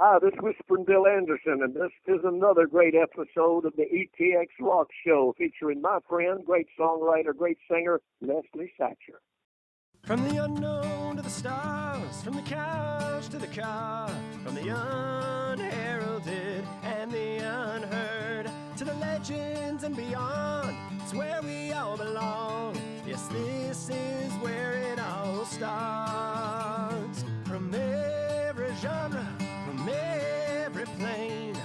Hi, this is Whispering Bill Anderson, and this is another great episode of the ETX Rocks Show featuring my friend, great songwriter, great singer, Leslie Satcher. From the unknown to the stars, from the couch to the car, from the unheralded and the unheard, to the legends and beyond, it's where we all belong. Yes, this is where it all starts. From every genre, from every plane,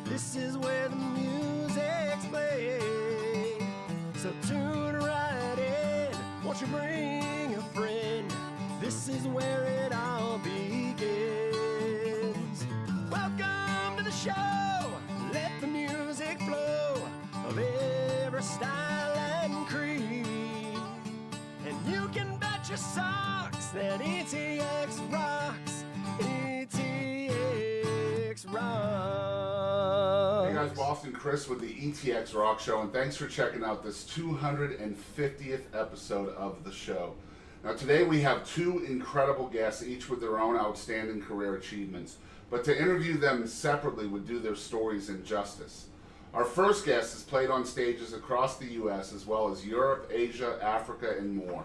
this is where the music's played. So tune right in, won't you bring a friend? This is where it all begins. Welcome to the show, let the music flow of every style and creed. And you can bet your socks that ETX rocks, ETX rocks. Hey guys, Boston Chris with the ETX Rocks Show, and thanks for checking out this 250th episode of the show. Now today we have two incredible guests, each with their own outstanding career achievements, but to interview them separately would do their stories injustice. Our first guest has played on stages across the U.S. as well as Europe, Asia, Africa, and more.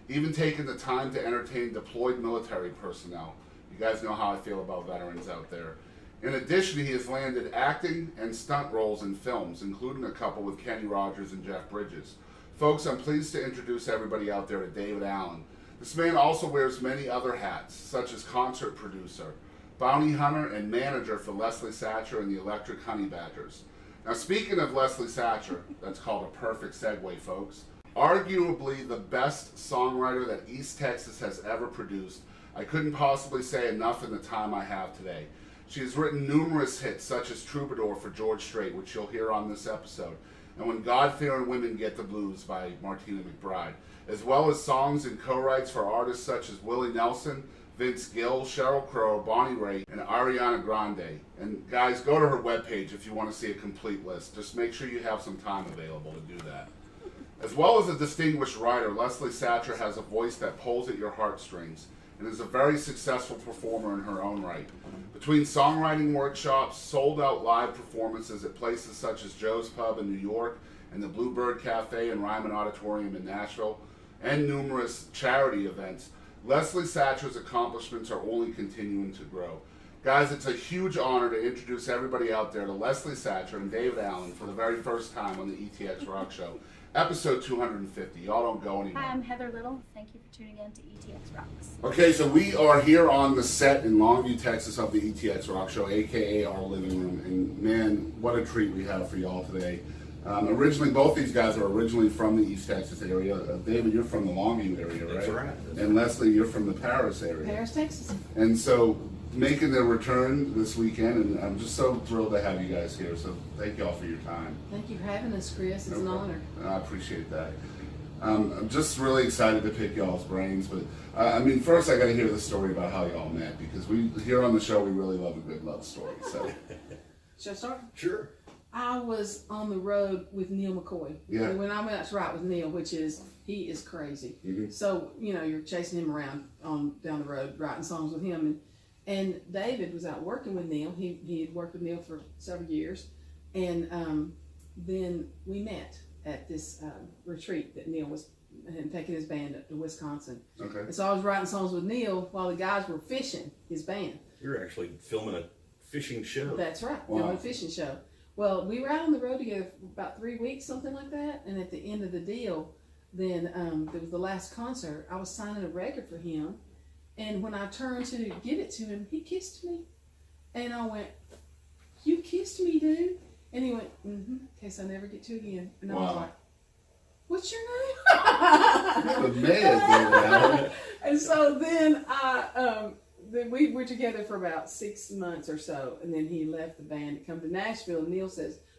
Even taking the time to entertain deployed military personnel. You guys know how I feel about veterans out there. In addition, he has landed acting and stunt roles in films, including a couple with Kenny Rogers and Jeff Bridges. Folks, I'm pleased to introduce everybody out there to David Allen. This man also wears many other hats, such as concert producer, bounty hunter, and manager for Leslie Satcher and the Electric Honey Badgers. Now, speaking of Leslie Satcher, that's called a perfect segue, folks. Arguably the best songwriter that East Texas has ever produced, I couldn't possibly say enough in the time I have today. She has written numerous hits, such as Troubadour for George Strait, which you'll hear on this episode, and When God-Fearing Women Get the Blues by Martina McBride, as well as songs and co-writes for artists such as Willie Nelson, Vince Gill, Cheryl Crow, Rait and Ariana Grande. And guys, go to her webpage if you want to see a complete list. Just make sure you have some time available to do that. As well as a distinguished writer, Leslie Satcher has a voice that pulls at your heartstrings and is a very successful performer in her own right. Between songwriting workshops, sold-out live performances at places such as Joe's Pub in New York and the Bluebird Cafe and Ryman Auditorium in Nashville, and numerous charity events, Leslie Satcher's accomplishments are only continuing to grow. Guys, it's a huge honor to introduce everybody out there to Leslie Satcher and David Allen for the very first time on the ETX Rock Show, episode 250. Y'all don't go anymore. Hi, I'm Heather Little. Thank you for tuning in to ETX Rocks. Okay, so we are here on the set in Longview, Texas of the ETX Rock Show, aka our living room, and man, what a treat we have for y'all today. Originally, both these guys are originally from the East Texas area. David, you're from the Longview area, right? That's right. And Leslie, you're from the Paris area. Paris, Texas. And so, making their return this weekend, and I'm just so thrilled to have you guys here. So, thank you all for your time. Thank you for having us, Chris. It's an honor. I appreciate that. I'm just really excited to pick y'all's brains, but I mean, first I got to hear the story about how y'all met, because we here on the show we really love a good love story. So, Should I start? Sure. I was on the road with Neil McCoy. Yeah. When I went out to write with Neil, he is crazy. Mhm. So, you're chasing him around down the road, writing songs with him. And David was out working with Neil. He had worked with Neil for several years. And then we met at this retreat that Neil had taken his band up to Wisconsin. okay. And so I was writing songs with Neil while the guys were fishing his band. You're actually filming a fishing show. That's right, Wow. filming a fishing show. Well, we were out on the road together for about 3 weeks, something like that. And at the end of the deal, then there was the last concert. I was signing a record for him. And when I turned to give it to him, he kissed me. And I went, "You kissed me, dude?" And he went, in case I never get to again. And I was Wow. like, "What's your name?" The man, David Allen. And so then then we were together for about 6 months or so, and then he left the band to come to Nashville. And Neil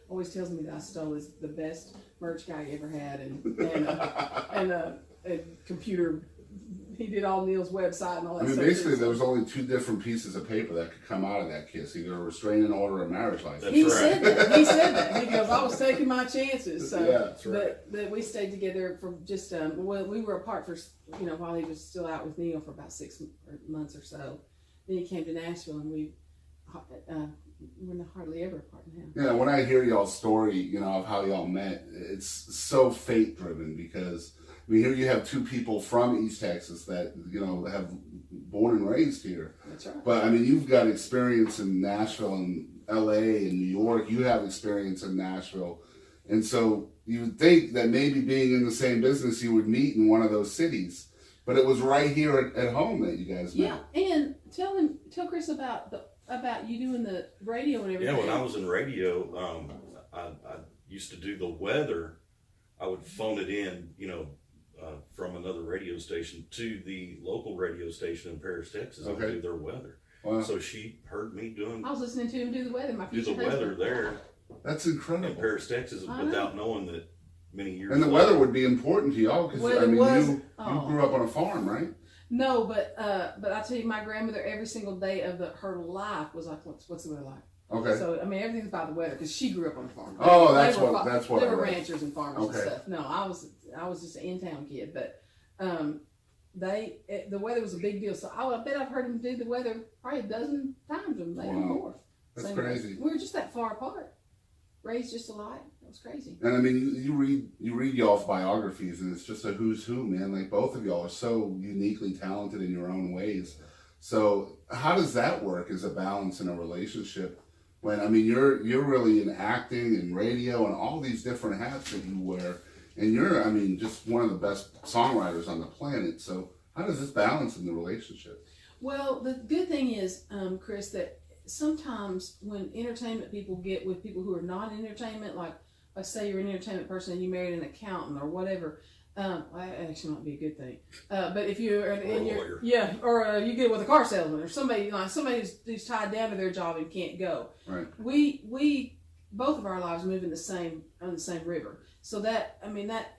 always tells me that I stole the best merch guy he ever had, and a computer. He did all Neil's website and all that I mean, stuff. basically, there was only two different pieces of paper that could come out of that kiss, either a restraining order or a marriage license. He That's said right. that. He said that. He goes, "I was taking my chances." So, Yeah, that's right. but we stayed together for just we were apart for while he was still out with Neil for about 6 months or so. Then he came to Nashville, and we're not hardly ever apart now. Yeah, when I hear y'all's story, you know, of how y'all met, it's so fate driven because I mean, here you have two people from East Texas that, you know, have born and raised here. That's right. But I mean, you've got experience in Nashville and LA and New York. You have experience in Nashville. And so you would think that maybe being in the same business, you would meet in one of those cities. But it was right here at home that you guys met. Yeah, and tell Chris about you doing the radio and everything. Yeah, when I was in radio, I used to do the weather. I would phone it in, you know, from another radio station to the local radio station in Paris, Texas, and do their weather. Wow. So she heard me I was listening to him do the weather. My do future the weather husband. there That's in incredible. Paris, Texas, without knowing that many years. And the later, weather would be important to y'all because I mean, you grew up on a farm, right? No, but I tell you, my grandmother every single day of her life was like, what's the weather like? Okay. So I mean, everything's about the weather because she grew up on a farm. Oh, that's They were what they I were read. ranchers and farmers and stuff. No, I was just an in-town kid, but the weather was a big deal. So I bet I've heard him do the weather probably a dozen times or maybe more. That's Same crazy. We were just that far apart, raised just alike. It was crazy. And I mean, you read y'all's biographies, and it's just a who's who, man. Like both of y'all are so uniquely talented in your own ways. So how does that work as a balance in a relationship? When I mean, you're really in acting and radio and all these different hats that you wear, and you're, I mean, just one of the best songwriters on the planet. So how does this balance in the relationship? Well, the good thing is, Chris, that sometimes when entertainment people get with people who are not in entertainment, like say you're an entertainment person and you married an accountant or whatever, well, that actually might be a good thing. But if you're you get with a car salesman or somebody who's tied down to their job and can't go. Right. We both of our lives move in on the same river. So that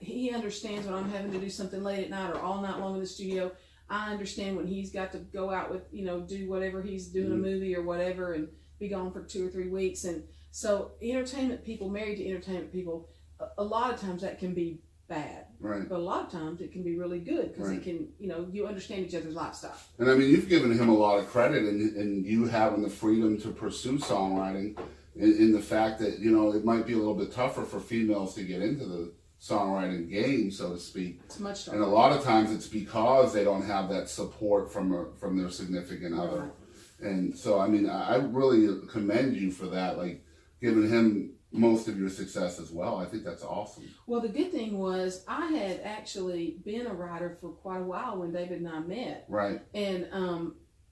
he understands when I'm having to do something late at night or all night long in the studio. I understand when he's got to go out with, do whatever he's doing, a movie or whatever, and be gone for 2 or 3 weeks. And so entertainment people, married to entertainment people, a lot of times that can be bad. Right. But a lot of times it can be really good because it can, you understand each other's lifestyle. And I mean, you've given him a lot of credit in you having the freedom to pursue songwriting in the fact that, it might be a little bit tougher for females to get into the songwriting game, so to speak. It's much tougher. And a lot of times it's because they don't have that support from their significant other. And so, I mean, I really commend you for that, like giving him most of your success as well. I think that's awesome. Well, the good thing was I had actually been a writer for quite a while when David and I met. Right. And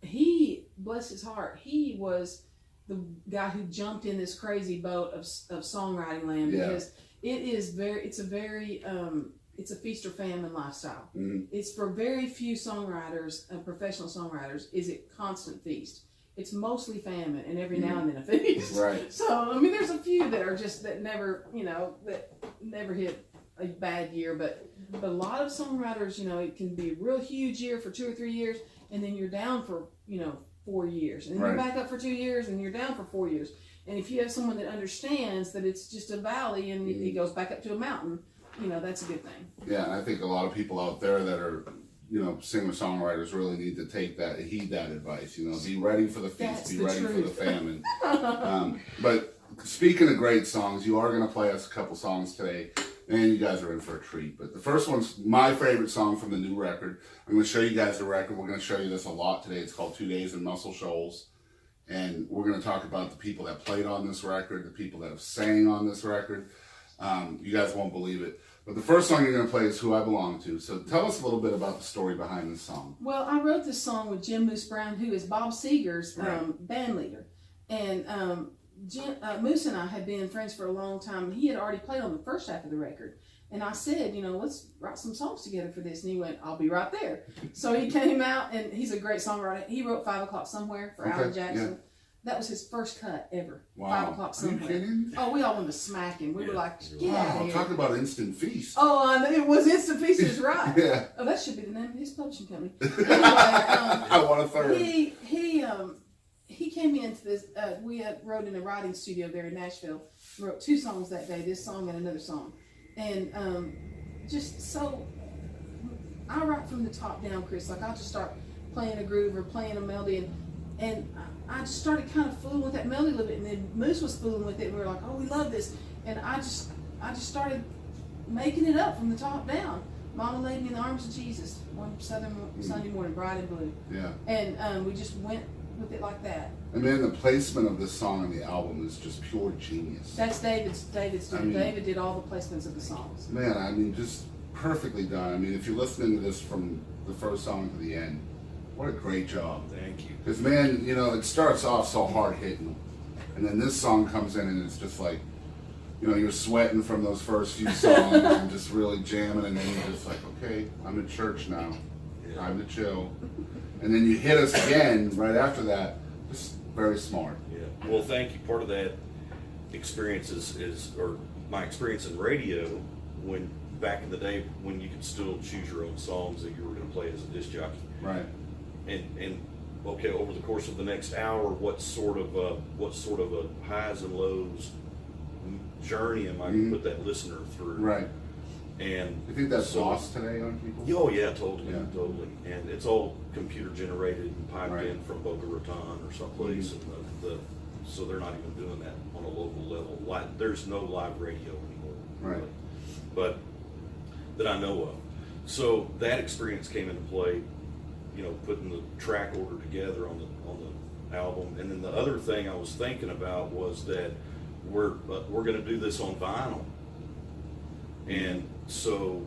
he, bless his heart, he was the guy who jumped in this crazy boat of songwriting land because it's a feast or famine lifestyle. Mm-hmm. It's for very few songwriters, professional songwriters, is it constant feast. It's mostly famine and every now and then a feast. Right. So, I mean, there's a few that are just, that never hit a bad year, but a lot of songwriters, it can be a real huge year for 2 or 3 years, and then you're down for, 4 years. And then you're back up for 2 years, and you're down for 4 years. And if you have someone that understands that it's just a valley and it goes back up to a mountain, that's a good thing. Yeah, and I think a lot of people out there that are, singer-songwriters really need to heed that advice. Be ready for the feast, be ready for the famine. But speaking of great songs, you are going to play us a couple songs today. Man, you guys are in for a treat. But the first one's my favorite song from the new record. I'm going to show you guys the record. We're going to show you this a lot today. It's called 2 Days in Muscle Shoals. And we're going to talk about the people that played on this record, the people that have sang on this record. You guys won't believe it. But the first song you're going to play is Who I Belong To. So tell us a little bit about the story behind this song. Well, I wrote this song with Jim Moose Brown, who is Bob Seger's band leader. And Moose and I had been friends for a long time. And he had already played on the first half of the record. And I said, let's write some songs together for this. And he went, I'll be right there. So he came out, and he's a great songwriter. He wrote 5 O'Clock Somewhere for Alan Jackson. Yeah. That was his first cut ever. Wow. 5 O'Clock Somewhere. Are you kidding? Oh, we all wanted to smack him. We were like, get out of here. Talk about Instant Feast. Oh, it was Instant Feast is right. Yeah. Oh, that should be the name of his publishing company. Anyway, I want a third. He came into this, we wrote in a writing studio there in Nashville. We wrote 2 songs that day, this song and another song. And I write from the top down, Chris. Like, I'll just start playing a groove or playing a melody, and I just started kind of fooling with that melody a little bit, and then Moose was fooling with it, and we were like, oh, we love this. And I just started making it up from the top down. Mama laid me in the arms of Jesus one Sunday morning, bright and blue. Yeah. And we just went with it like that. And man, the placement of this song on the album is just pure genius. That's David's doing. I mean, David did all the placements of the songs. Man, I mean, just perfectly done. I mean, if you're listening to this from the first song to the end, what a great job. Thank you. Because man, you know, it starts off so hard hitting, and then this song comes in and it's just like, you know, you're sweating from those first few songs and just really jamming, and then you're just like, okay, I'm in church now, time to chill. And then you hit us again right after that. Just very smart. Yeah. Well, thank you. Part of that experience or my experience in radio, when back in the day when you could still choose your own songs that you were going to play as a disc jockey. Right. And okay, over the course of the next hour, what sort of a highs and lows journey am I going to put that listener through? Right. And you think that's lost today on people? Oh yeah, totally, Yeah. totally. And it's all computer generated and piped Right. in from Boca Raton or someplace, and so they're not even doing that on a local level. There's no live radio anymore, Right. really, but that I know of. So that experience came into play, you know, putting the track order together on the album. And then the other thing I was thinking about was that we're going to do this on vinyl. And so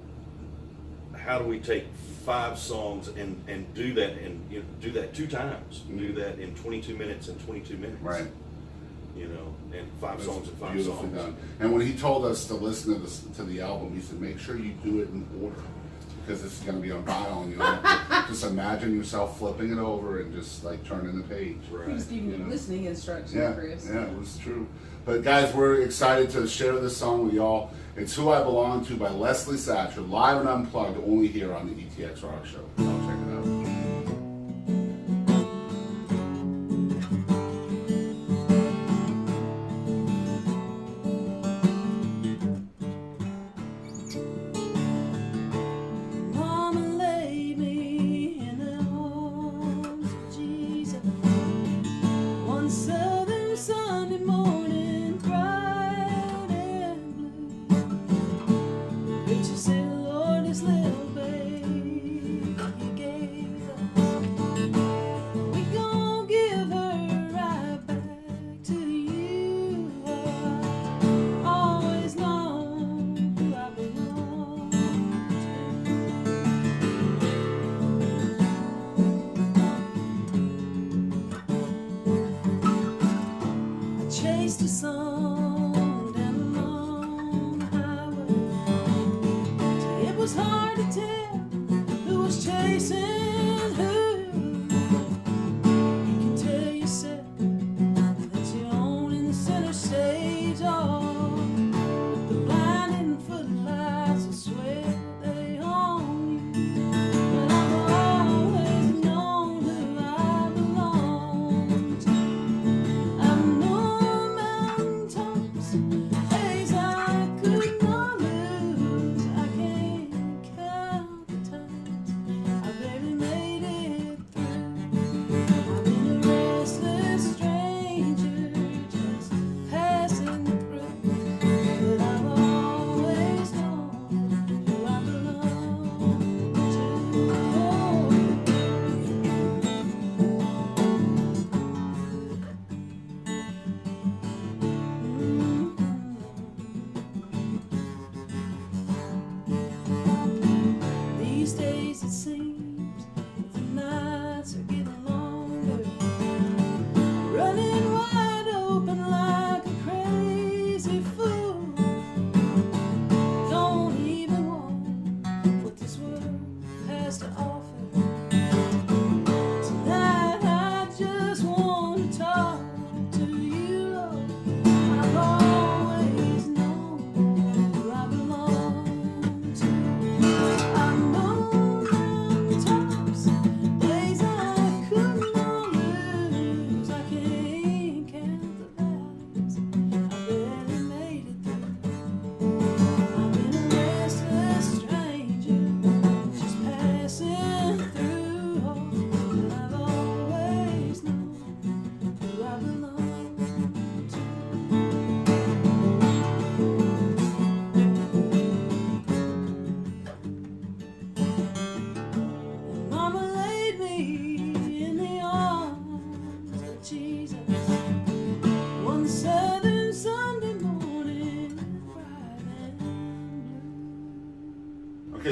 how do we take 5 songs and do that, and you know, do that 2 times, do that in 22 minutes and 22 minutes, Right. you know, and 5 songs and 5 Beautifully songs. done. And when he told us to listen to the album, he said, make sure you do it in order, because this is going to be on vinyl, and you have to just imagine yourself flipping it over and just like turning the page. Right. He was giving you listening instructions, Yeah, Chris. yeah, it was true. But guys, we're excited to share this song with y'all. It's Who I Belong To by Leslie Satcher, live and unplugged, only here on the ETX Rock Show. Y'all check it out.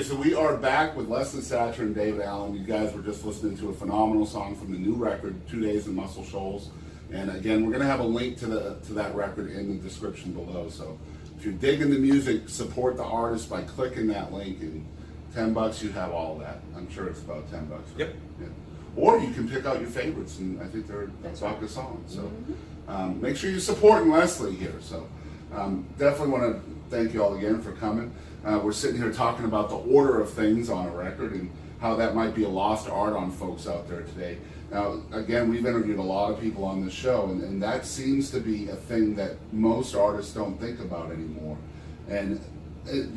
Okay, so we are back with Leslie Satcher and David Allen. You guys were just listening to a phenomenal song from the new record, 2 Days in Muscle Shoals. And again, we're going to have a link to that record in the description below. So if you're digging the music, support the artist by clicking that link. And $10, you have all that. I'm sure it's about $10. Right? Yep. Yeah. Or you can pick out your favorites, and I think they're That's about right. good songs. So make sure you're supporting Leslie here. So definitely want to thank you all again for coming. We're sitting here talking about the order of things on a record and how that might be a lost art on folks out there today. Now, again, we've interviewed a lot of people on this show, and that seems to be a thing that most artists don't think about anymore. And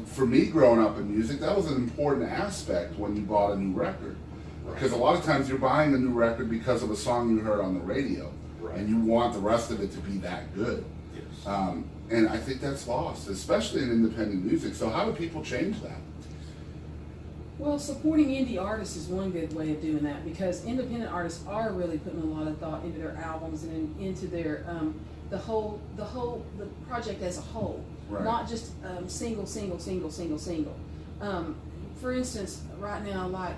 for me, growing up in music, that was an important aspect when you bought a new record. Because a lot of times you're buying a new record because of a song you heard on the radio, Right. and you want the rest of it to be that good. Yes. And I think that's lost, especially in independent music. So how do people change that? Well, supporting indie artists is one good way of doing that, because independent artists are really putting a lot of thought into their albums and into their the project as a whole, Right. not just single. For instance, right now, like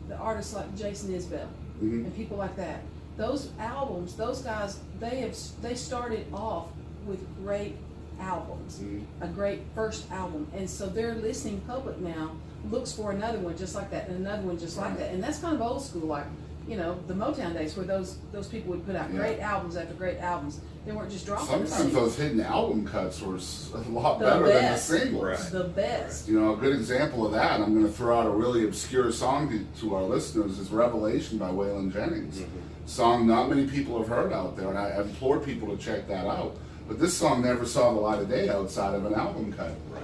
the artists like Jason Isbell Mhm. and people like that. Those albums, those guys, they started off with great albums, a great first album, and so their listening public now looks for another one just like that and another one just like that, and that's kind of old school, like, you know, the Motown days where those people would put out great albums after great albums. They weren't just dropping Sometimes singles. those hidden album cuts were a lot The better best. than the singles. Right. The best. You know, a good example of that, I'm going to throw out a really obscure song to our listeners, is Revelation by Waylon Jennings. Song not many people have heard out there, and I implore people to check that out. But this song never saw the light of day outside of an album cut. Right.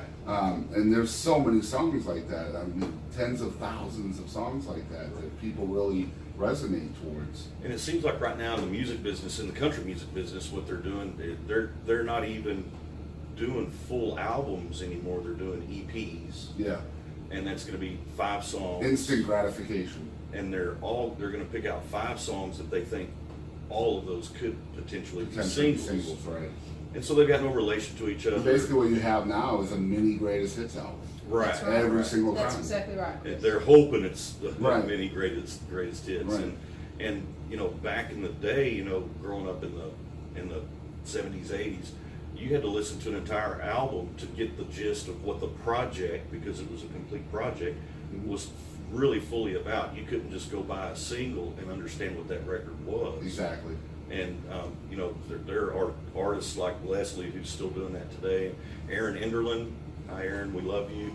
And there's so many songs like that. I mean, tens of thousands of songs like that that people really resonate towards. And it seems like right now in the music business, in the country music business, what they're doing, they're not even doing full albums anymore. They're doing EPs, Yeah. and that's going to be 5 songs. Instant gratification. And they're going to pick out 5 songs that they think all of those could potentially be Potentially singles. right. And so they've got no relation to each other. Basically, what you have now is a mini greatest hits album. Right. That's right. Every single That's time. exactly right. And they're hoping it's the Right. many greatest hits. Right. And you know, back in the day, you know, growing up in the 70s, 80s, you had to listen to an entire album to get the gist of what the project, because it was a complete project, was really fully about. You couldn't just go buy a single and understand what that record was. Exactly. And you know, there are artists like Leslie who's still doing that today. Aaron Enderlin, hi Aaron, we love you.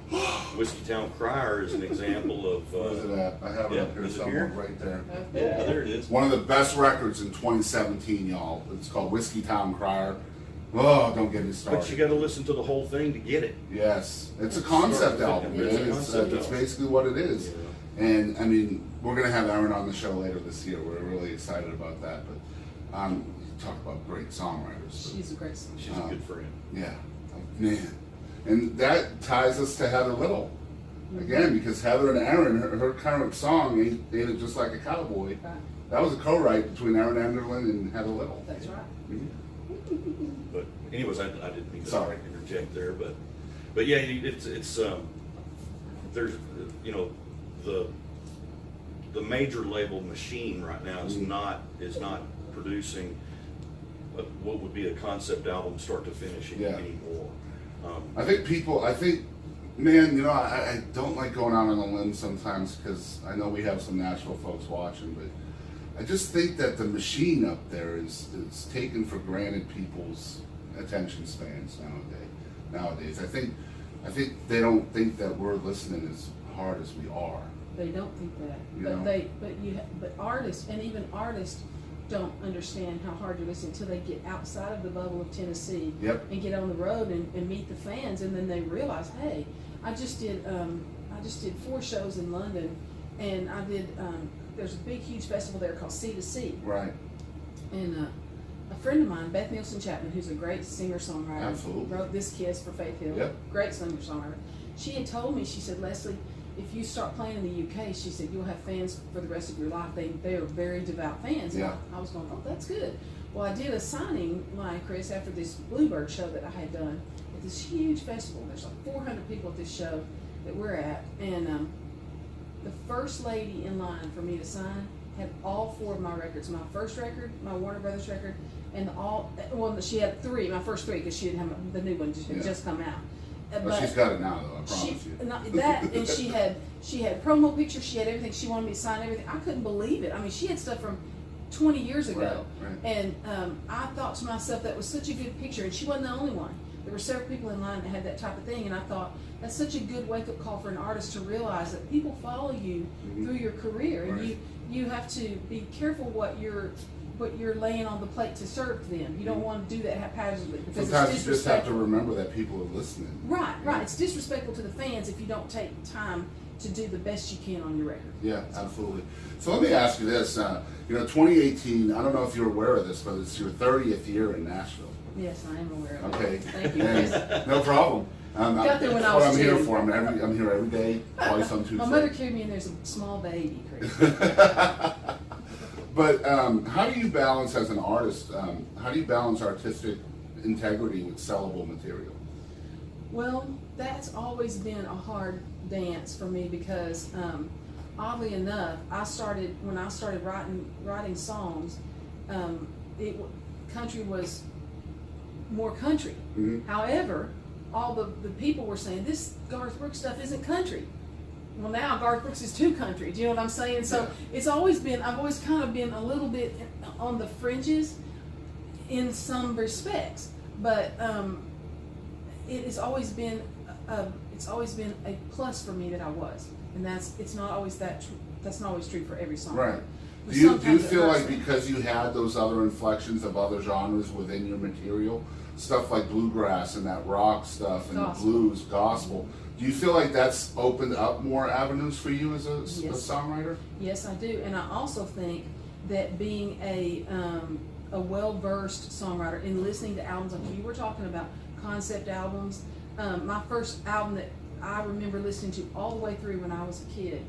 Whiskey Town Crier is an example of. Where's it at? I have it yeah, up here is it somewhere, here? right there. Yeah, there it is. One of the best records in 2017, y'all. It's called Whiskey Town Crier. Oh, don't get me started. But you got to listen to the whole thing to get it. Yes, it's a concept album, It's a man. concept It's album. basically what it is. Yeah. And I mean, we're gonna have Aaron on the show later this year. We're really excited about that. But talk about great songwriters. She's a great singer. She's a good friend. Yeah, man. And that ties us to Heather Little. Again, because Heather and Aaron, her current song, Ain't It Just Like a Cowboy, Right. that was a co-write between Aaron Enderlin and Heather Little. That's right. But anyways, I didn't mean to Sorry. interject there, but yeah, it's there's you know, the major label machine right now is not producing what would be a concept album start to finish anymore. I think, man, you know, I don't like going out on a limb sometimes because I know we have some Nashville folks watching, but I just think that the machine up there is taken for granted people's attention spans nowadays. I think they don't think that we're listening as hard as we are. They don't think that, You but know? but artists, and even artists, don't understand how hard you're listening until they get outside of the bubble of Tennessee Yep. and get on the road and meet the fans, and then they realize, hey, I just did 4 shows in London, and I did there's a big huge festival there called Sea to Sea, Right. and a friend of mine, Beth Nielsen Chapman, who's a great singer-songwriter, Absolutely. wrote This Kiss for Faith Hill, Yep. great singer-songwriter. She had told me, she said, Leslie, if you start playing in the UK, she said, you'll have fans for the rest of your life. They are very devout fans. Yeah. And I was going, oh, that's good. Well, I did a signing line, Chris, after this Bluebird show that I had done at this huge festival. There's like 400 people at this show. that we're at, and the first lady in line for me to sign had all 4 of my records. My first record, my Warner Brothers record, and she had 3, my first 3, because she didn't have the new one had just come out. But she's got it now, though. I promise you. And she had promo pictures. She had everything. She wanted me to sign everything. I couldn't believe it. I mean, she had stuff from 20 years ago, right. And I thought to myself that was such a good picture. And she wasn't the only one. There were several people in line that had that type of thing, and I thought that's such a good wake-up call for an artist to realize that people follow you through your career, and you have to be careful what you're laying on the plate to serve them. You don't want to do that haphazardly, because sometimes it's you just have to disrespectful. remember that people are listening. Right. It's disrespectful to the fans if you don't take time to do the best you can on your record. Yeah, absolutely. So let me ask you this. 2018, I don't know if you're aware of this, but it's your 30th year in Nashville. Yes, I am aware of Okay. it. Thank you. And no problem. Got there when That's I what was I'm here 2. for. I'm here every day, twice on Tuesday. My mother carried me in there's a small baby, Chris. But how do you balance as an artist, how do you balance artistic integrity with sellable material? Well, that's always been a hard dance for me, because oddly enough, when I started writing songs, country was more country. Mm-hmm. However, all the people were saying, this Garth Brooks stuff isn't country. Well, now Garth Brooks is too country. Do you know what I'm saying? So I've always kind of been a little bit on the fringes in some respects, but it has always been a plus for me that I was, and that's not always true for every song. Right. But Do you sometimes it feel hurts like me. because you had those other inflections of other genres within your material, stuff like bluegrass and that rock stuff and Gospel. blues, gospel, do you feel like that's opened up more avenues for you as a Yes. songwriter? Yes, I do, and I also think that being a well-versed songwriter in listening to albums, like you were talking about, concept albums. My first album that I remember listening to all the way through when I was a kid,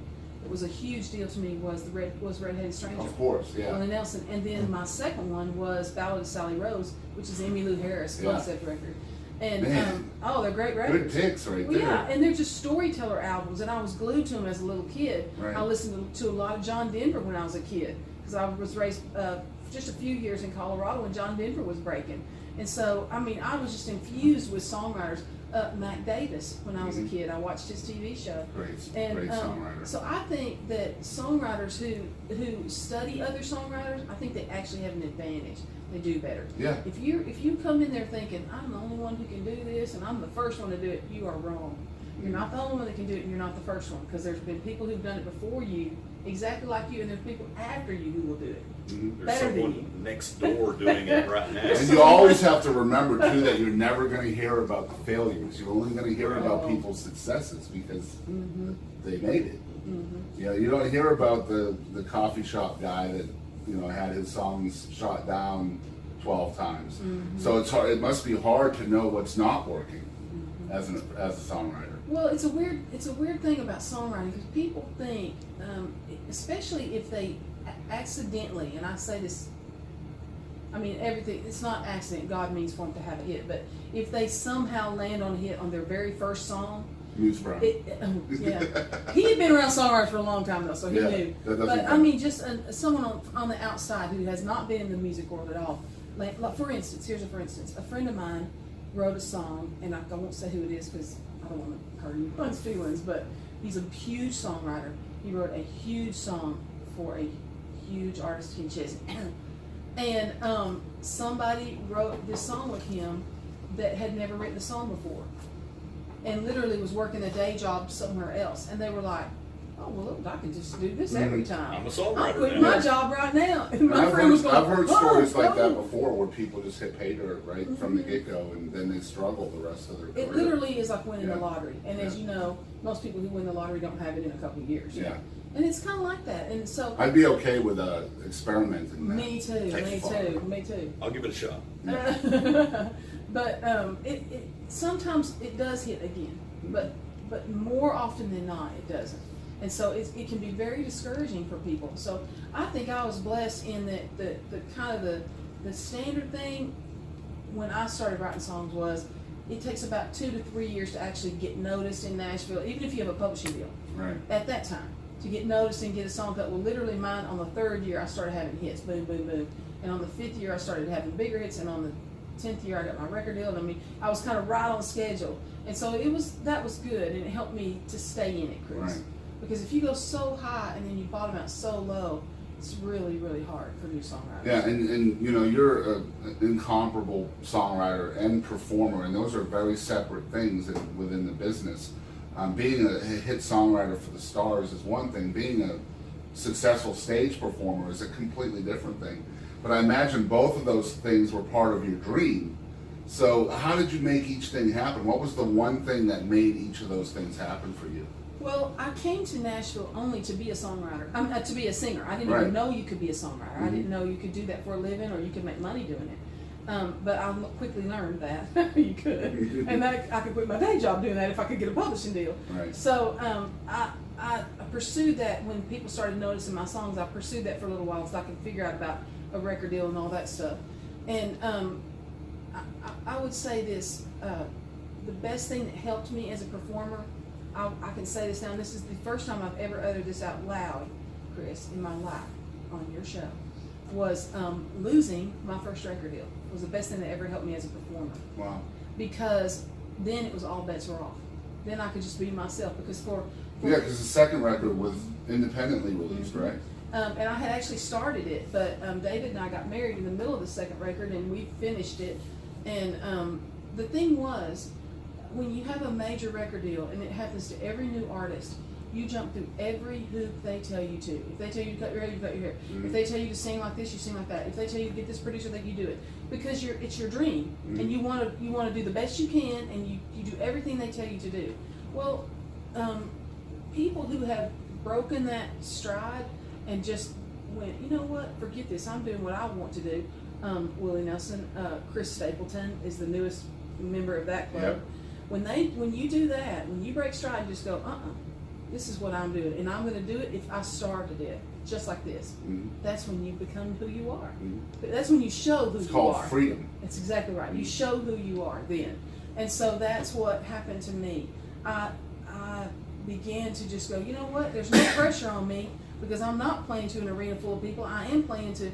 it was a huge deal to me, was Red-Headed Stranger. Of course, yeah. Willie Nelson, and then my second one was Ballad of Sally Rose, which is Emmylou Harris Yeah. concept record. And Man. they're great Good records. picks right Well, there. yeah, and they're just storyteller albums, and I was glued to them as a little kid. Right. I listened to a lot of John Denver when I was a kid, because I was raised just a few years in Colorado when John Denver was breaking. And so, I mean, I was just infused with songwriters. Mac Davis, when I was a kid, I watched his TV show. Great And songwriter. so I think that songwriters who study other songwriters, I think they actually have an advantage. They do better. Yeah. If you come in there thinking, I'm the only one who can do this and I'm the first one to do it, you are wrong. You're not the only one that can do it, and you're not the first one, because there's been people who've done it before you, exactly like you, and there's people after you who will do it. Mhm. There's Better than you. someone next door doing it right now. And you always have to remember too that you're never going to hear about the failures. You're only going to hear about Oh. people's successes because they made it. Mm-hmm. You know, you don't hear about the coffee shop guy that had his songs shot down 12 times. Mm-hmm. So it's hard. It must be hard to know what's not working as a songwriter. Well, it's a weird thing about songwriting, because people think, especially if they accidentally, and I say this, I mean everything, it's not accident, God means for them to have a hit, but if they somehow land on a hit on their very first song, News Brown. yeah, he had been around songwriters for a long time though, so he Yeah, knew. that doesn't But I count. mean, just someone on the outside who has not been in the music world at all. Like for instance, a friend of mine wrote a song, and I won't say who it is because I don't want to hurt anyone's feelings, but he's a huge songwriter. He wrote a huge song for a huge artist in Chesney. And somebody wrote this song with him that had never written a song before, and literally was working a day job somewhere else. And they were like, oh, well, look, I can just do this every time. I'm a songwriter I'm quitting now. my job right now. And And my friend was going, I've heard "Whoa, stories like that whoa." before where people just hit pay dirt right from the get-go, and then they struggle the rest of their career. It literally is like winning Yeah. the lottery. And as Yeah. you know, most people who win the lottery don't have it in a couple of years. Yeah. And it's kind of like that. And so, I'd be okay with experimenting. That. me too, me too. I'll give it a shot. But it sometimes it does hit again, but more often than not it doesn't, and so it can be very discouraging for people. So I think I was blessed in that the kind of the standard thing when I started writing songs was it takes about 2 to 3 years to actually get noticed in Nashville, even if you have a publishing deal. Right. At that time, to get noticed and get a song cut. Well, literally mine on the 3rd year I started having hits, boom, boom, boom, and on the 5th year I started having bigger hits, and on the 10th year I got my record deal. And I mean, I was kind of right on schedule, and so that was good, and it helped me to stay in it, Chris. Right. Because if you go so high and then you bottom out so low, it's really, really hard for new songwriters. Yeah, and you know, you're an incomparable songwriter and performer, and those are very separate things within the business. Being a hit songwriter for the stars is one thing. Being a successful stage performer is a completely different thing. But I imagine both of those things were part of your dream. So how did you make each thing happen? What was the one thing that made each of those things happen for you? Well, I came to Nashville only to be a songwriter, to be a singer. I didn't Right. even know you could be a songwriter. Mm-hmm. I didn't know you could do that for a living or you could make money doing it. But I quickly learned that you could, and that I could quit my day job doing that if I could get a publishing deal. Right. So I pursued that when people started noticing my songs. I pursued that for a little while so I could figure out about a record deal and all that stuff. And I would say this: the best thing that helped me as a performer. I can say this now, and this is the first time I've ever uttered this out loud, Chris, in my life on your show, was losing my first record deal. It was the best thing that ever helped me as a performer. Wow. Because then it was all bets were off. Then I could just be myself, because Yeah, because the second record was independently released, Mhm. right? And I had actually started it, but David and I got married in the middle of the second record, and we finished it. And the thing was, when you have a major record deal, and it happens to every new artist, you jump through every hoop they tell you to. If they tell you to cut your hair, you cut your hair. Mm-hmm. If they tell you to sing like this, you sing like that. If they tell you to get this producer, that you do it, because it's your dream, Mm-hmm. and you want to do the best you can, and you do everything they tell you to do. Well, people who have broken that stride and just went, you know what, forget this, I'm doing what I want to do. Willie Nelson, Chris Stapleton is the newest member of that club. Yep. When you do that, when you break stride, you just go, this is what I'm doing, and I'm going to do it if I started it, just like this. Mm-hmm. That's when you become who you are. Mm-hmm. That's when you show who It's you are. called freedom. That's exactly right. You show who you are then. And so that's what happened to me. I began to just go, you know what, there's no pressure on me, because I'm not playing to an arena full of people. I am playing to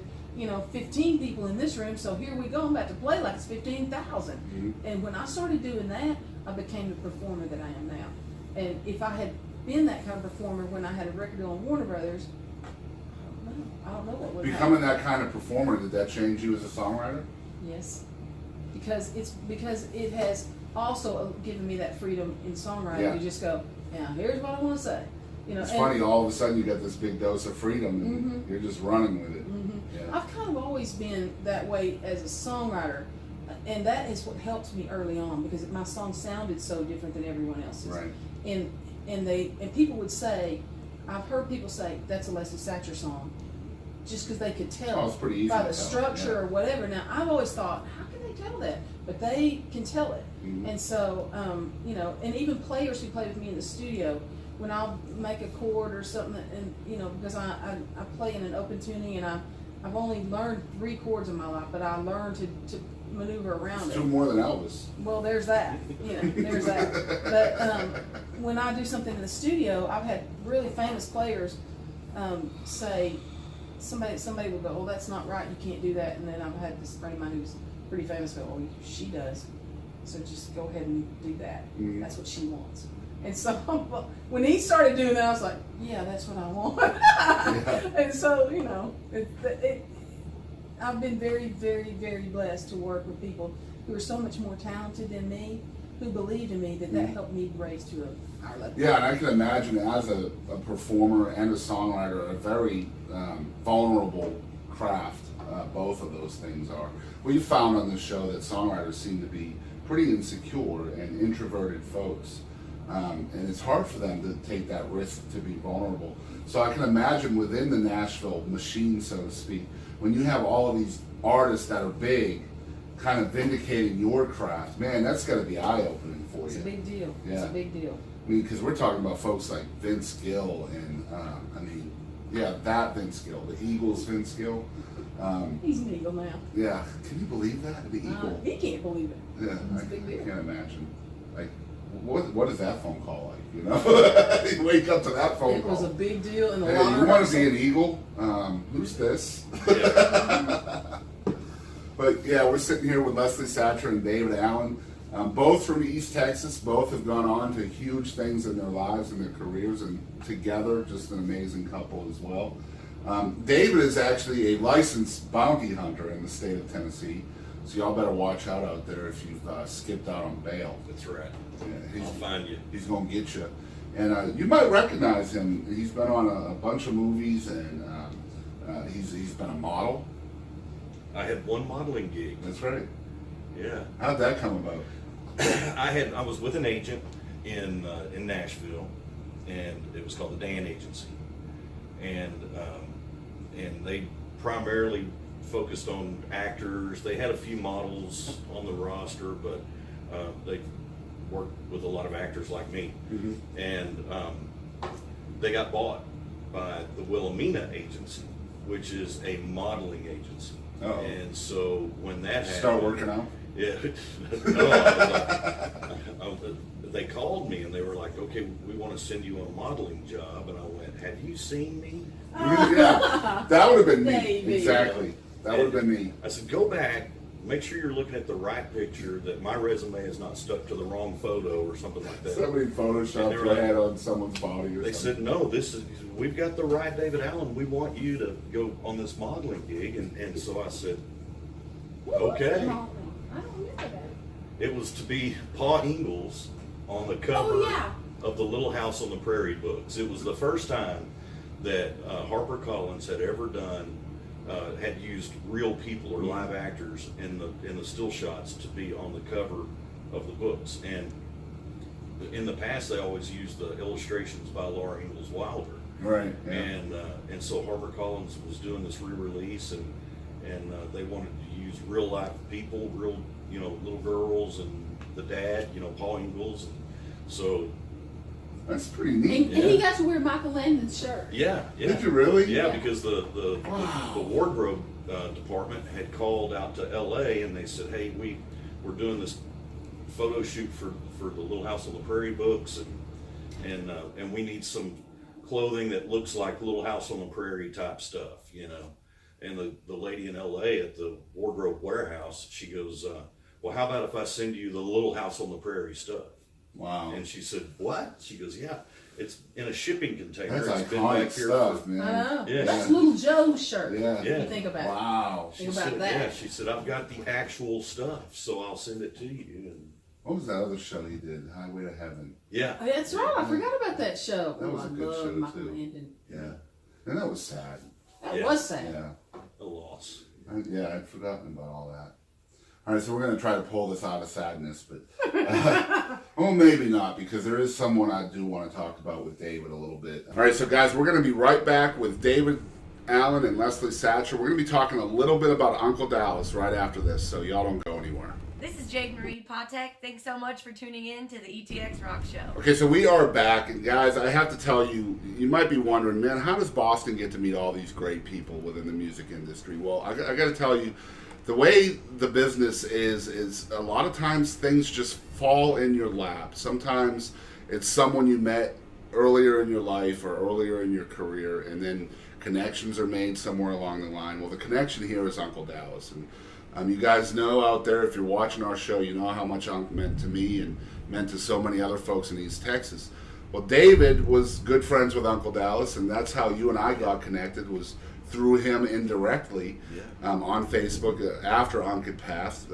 15 people in this room, so here we go. I'm about to play like it's 15,000. Mm-hmm. And when I started doing that, I became the performer that I am now. And if I had been that kind of performer when I had a record deal on Warner Brothers, I don't know what would happen. Becoming that kind of performer, did that change you as a songwriter? Yes, because it has also given me that freedom in songwriting Yeah. to just go, now here's what I want to say. It's funny, all of a sudden you get this big dose of freedom and Mhm. you're just running with it. Yeah. I've kind of always been that way as a songwriter, and that is what helped me early on, because my song sounded so different than everyone else's. Right. And people would say, I've heard people say that's a Leslie Satcher song, just because they could tell It's pretty easy by to the tell, structure yeah. or whatever. Now I've always thought, how can they tell that? But they can tell it. Mhm. And so and even players who play with me in the studio, when I'll make a chord or something, and because I play in an open tuning, and I've only learned 3 chords in my life, but I learned to maneuver around It's it. two more than Elvis. Well, there's that. There's that. But when I do something in the studio, I've had really famous players say, somebody will go, "Oh, that's not right. You can't do that." And then I've had this friend of mine who's pretty famous go, "Oh, she does. So just go ahead and do that. Mhm. That's what she wants." And so when he started doing that, I was like, "Yeah, that's what I want." And so I've been very, very, very blessed to work with people who are so much more talented than me, who believed in me, that helped me raise to a higher level. Yeah, and I can imagine as a performer and a songwriter, a very vulnerable craft. Both of those things are. We found on this show that songwriters seem to be pretty insecure and introverted folks. And it's hard for them to take that risk to be vulnerable. So I can imagine within the Nashville machine, so to speak, when you have all of these artists that are big, kind of vindicating your craft, man, that's got to be eye-opening for It's you. a big deal. Yeah. It's a big deal. I mean, because we're talking about folks like Vince Gill and, that Vince Gill, the Eagles Vince Gill. He's an eagle now. Yeah, can you believe that? The eagle. He can't believe it. Yeah, It's a big deal. I can't imagine. Like, what is that phone call like? You know, you wake up to that phone It call. was a big deal in the Hey, long you want to run. be an eagle? Who's this? Yeah. But yeah, we're sitting here with Leslie Satcher and David Allen, both from East Texas. Both have gone on to huge things in their lives and their careers, and together, just an amazing couple as well. David is actually a licensed bounty hunter in the state of Tennessee, so y'all better watch out there if you've skipped out on bail. That's right. Yeah, I'll find you. He's gonna get you, and you might recognize him. He's been on a bunch of movies, and he's been a model. I had one modeling gig. That's right. Yeah. How'd that come about? I was with an agent in Nashville, and it was called the Dan Agency, and they primarily focused on actors. They had a few models on the roster, but they worked with a lot of actors like me, and they got bought by the Wilhelmina Agency, which is a modeling agency. Uh-oh. And so when that Start happened, working out. yeah, no, they called me and they were like, "Okay, we want to send you on a modeling job." And I went, "Have you seen me?" Yeah, that would have been me. Baby. Exactly. That would have been me. I said, "Go back, make sure you're looking at the right picture, that my resume is not stuck to the wrong photo or something like that." Somebody And photoshopped they were your like- head on someone's body or They something. said, "No, we've got the right David Allen. We want you to go on this modeling gig." And so I said, "Okay." I don't remember that. It was to be Pa Ingalls on the cover Oh, yeah. of the Little House on the Prairie books. It was the first time that HarperCollins had ever done, had used real people or live actors in the still shots to be on the cover of the books. And in the past, they always used the illustrations by Laura Ingalls Wilder. Right. Yeah. And so HarperCollins was doing this re-release, and they wanted to use real life people, real, little girls, and the dad, Paul Ingalls, and so That's pretty And, neat. and he got to wear Michael Landon's shirt. yeah. Did you really? Yeah, Yeah. because the Wow. wardrobe department had called out to LA and they said, "Hey, we're doing this photo shoot for the Little House on the Prairie books, and we need some clothing that looks like Little House on the Prairie type stuff, And the lady in LA at the wardrobe warehouse, she goes, "Well, how about if I send you the Little House on the Prairie stuff?" Wow. And she said, "What?" She goes, "Yeah, it's in a shipping container. That's It's been iconic back here stuff, for-" man. I know. Yeah. That's Little Joe's shirt. Yeah. Yeah. You think about it. Wow. She Think about said, that. "Yeah," she said, "I've got the actual stuff, so I'll send it to you." And What was that other show you did? Highway to Heaven. yeah, Oh, that's right. I forgot about that show. That was I a good love show, Michael too. Landon. Yeah. And that was sad. That Yeah. was sad. Yeah. a loss. I'd forgotten about all that. All right, so we're going to try to pull this out of sadness, but well, maybe not, because there is someone I do want to talk about with David a little bit. All right, so guys, we're going to be right back with David Allen and Leslie Satcher. We're going to be talking a little bit about Uncle Dallas right after this, so y'all don't go anywhere. This is Jade Marie Patek. Thanks so much for tuning in to the ETX Rocks Show. Okay, so we are back, and guys, I have to tell you, you might be wondering, man, how does Boston get to meet all these great people within the music industry? Well, I got to tell you, the way the business is a lot of times things just fall in your lap. Sometimes it's someone you met earlier in your life or earlier in your career, and then connections are made somewhere along the line. Well, the connection here is Uncle Dallas, and you guys know out there, if you're watching our show, you know how much Unc meant to me and meant to so many other folks in East Texas. Well, David was good friends with Uncle Dallas, and that's how you and I got connected, was through him indirectly on Facebook after Unc had passed.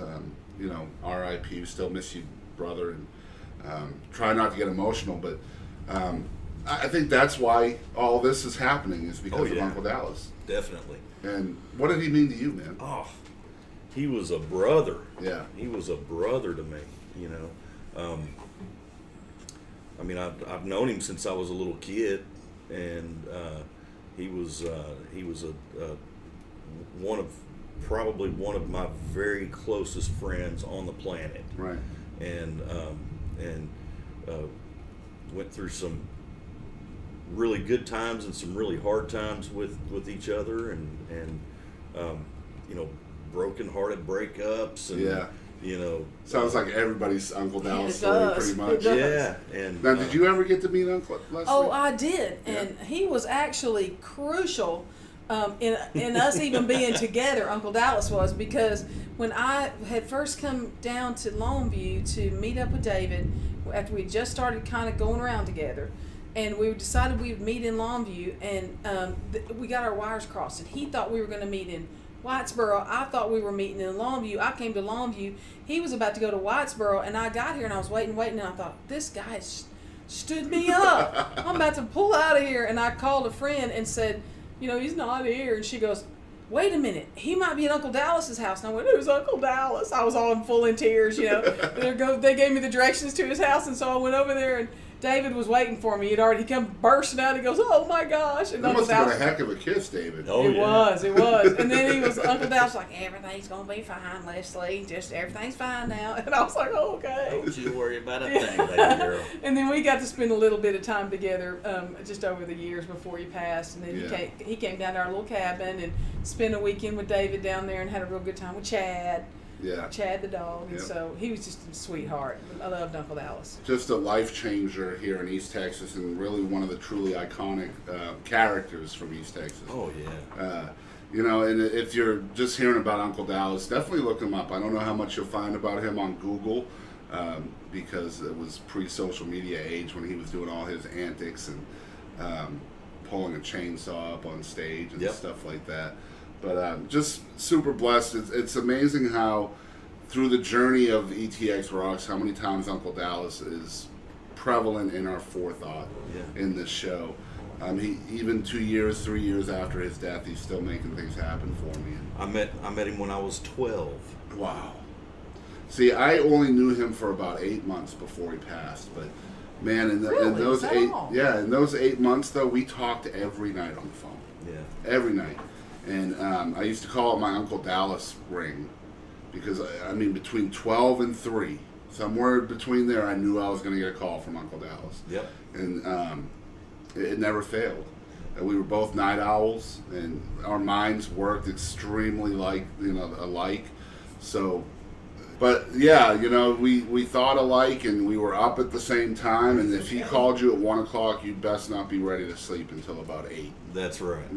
R.I.P. Still miss you, brother, and try not to get emotional, but I think that's why all this is happening, is because of Uncle Dallas. Definitely. And what did he mean to you, man? Oh, he was a brother. Yeah. He was a brother to me, I mean, I've known him since I was a little kid, and he was probably one of my very closest friends on the planet. Right. And went through some really good times and some really hard times with each other, and broken-hearted breakups and sounds like everybody's Uncle Dallas it story does. pretty much. It does. Yeah, and Now, did you ever get to meet Uncle Leslie? Oh, I did, and he was actually crucial in us even being together. Uncle Dallas was, because when I had first come down to Longview to meet up with David after we just started kind of going around together, and we decided we would meet in Longview, and we got our wires crossed, and he thought we were going to meet in Whitesboro. I thought we were meeting in Longview. I came to Longview. He was about to go to Whitesboro, and I got here, and I was waiting, and I thought, this guy stood me up. I'm about to pull out of here, and I called a friend and said, he's not here, and she goes, wait a minute, he might be at Uncle Dallas's house. And I went, who's Uncle Dallas? I was all full in tears, They gave me the directions to his house, and so I went over there, and David was waiting for me. He'd already come bursting out. He goes, oh my gosh. And that Uncle must have Dallas, been a heck of a kiss, David. Oh, it was. And then Uncle Dallas was like, everything's going to be fine, Leslie. Just everything's fine now. And I was like, oh, okay. Don't you worry about a thing, baby girl. And then we got to spend a little bit of time together just over the years before he passed. And then he came down to our little cabin and spent a weekend with David down there and had a real good time with Chad. Yeah. Chad the dog. And so he was just a sweetheart. I loved Uncle Dallas. Just a life changer here in East Texas, and really one of the truly iconic characters from East Texas. Oh, yeah. And if you're just hearing about Uncle Dallas, definitely look him up. I don't know how much you'll find about him on Google, because it was pre-social media age when he was doing all his antics and pulling a chainsaw up on stage and stuff like that. But just super blessed. It's amazing how, through the journey of ETX Rocks, how many times Uncle Dallas is prevalent in our forethought in this show. He even 2 years, 3 years after his death, he's still making things happen for me. I met him when I was 12. Wow. See, I only knew him for about 8 months before he passed, but man, in those in those 8 months though, we talked every night on the phone. Yeah. Every night. And I used to call it my Uncle Dallas ring, because, between 12 and 3, somewhere between there, I knew I was going to get a call from Uncle Dallas. Yep. And it never failed. We were both night owls, and our minds worked extremely alike. So, but yeah, we thought alike, and we were up at the same time. And if he called you at 1 o'clock, you'd best not be ready to sleep until about 8. That's right.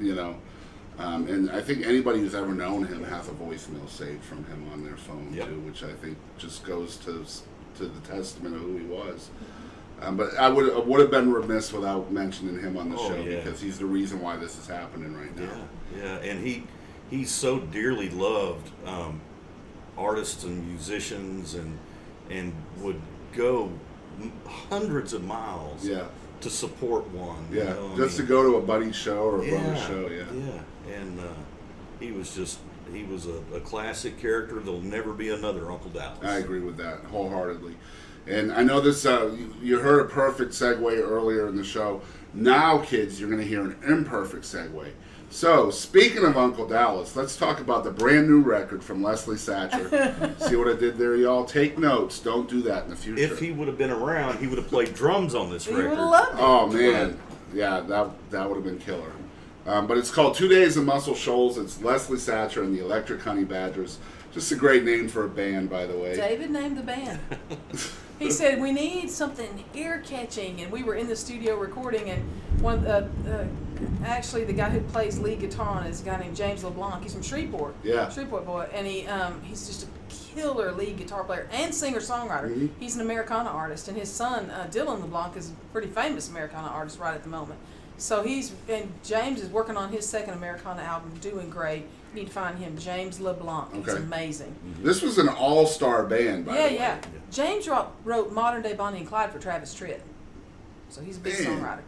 And I think anybody who's ever known him has a voicemail saved from him on their phone too, which I think just goes to the testament of who he was. But I would have been remiss without mentioning him on the show, because he's the reason why this is happening right now. Yeah, and he's so dearly loved artists and musicians, and would go hundreds of miles to support one. Yeah, to go to a buddy's show or a brother's show. Yeah. And he was a classic character. There'll never be another Uncle Dallas. I agree with that wholeheartedly. And I know this, you heard a perfect segue earlier in the show. Now, kids, you're going to hear an imperfect segue. So, speaking of Uncle Dallas, let's talk about the brand new record from Leslie Satcher. See what I did there, y'all? Take notes. Don't do that in the future. If he would have been around, he would have played drums on this record. You would have loved it. Oh, man. Yeah, that would have been killer. But it's called 2 Days in Muscle Shoals. It's Leslie Satcher and the Electric Honey Badgers. Just a great name for a band, by the way. David named the band. He said, we need something ear-catching, and we were in the studio recording, and actually the guy who plays lead guitar on it is a guy named James LeBlanc. He's from Shreveport. Yeah. Shreveport boy, and he's just a killer lead guitar player and singer-songwriter. Mm-hmm. He's an Americana artist, and his son, Dylan LeBlanc, is a pretty famous Americana artist right at the moment. So James is working on his second Americana album, doing great. You need to find him, James LeBlanc. He's amazing. This was an all-star band, by the way. Yeah. James wrote Modern Day Bonnie and Clyde for Travis Tritt. So he's a big songwriter.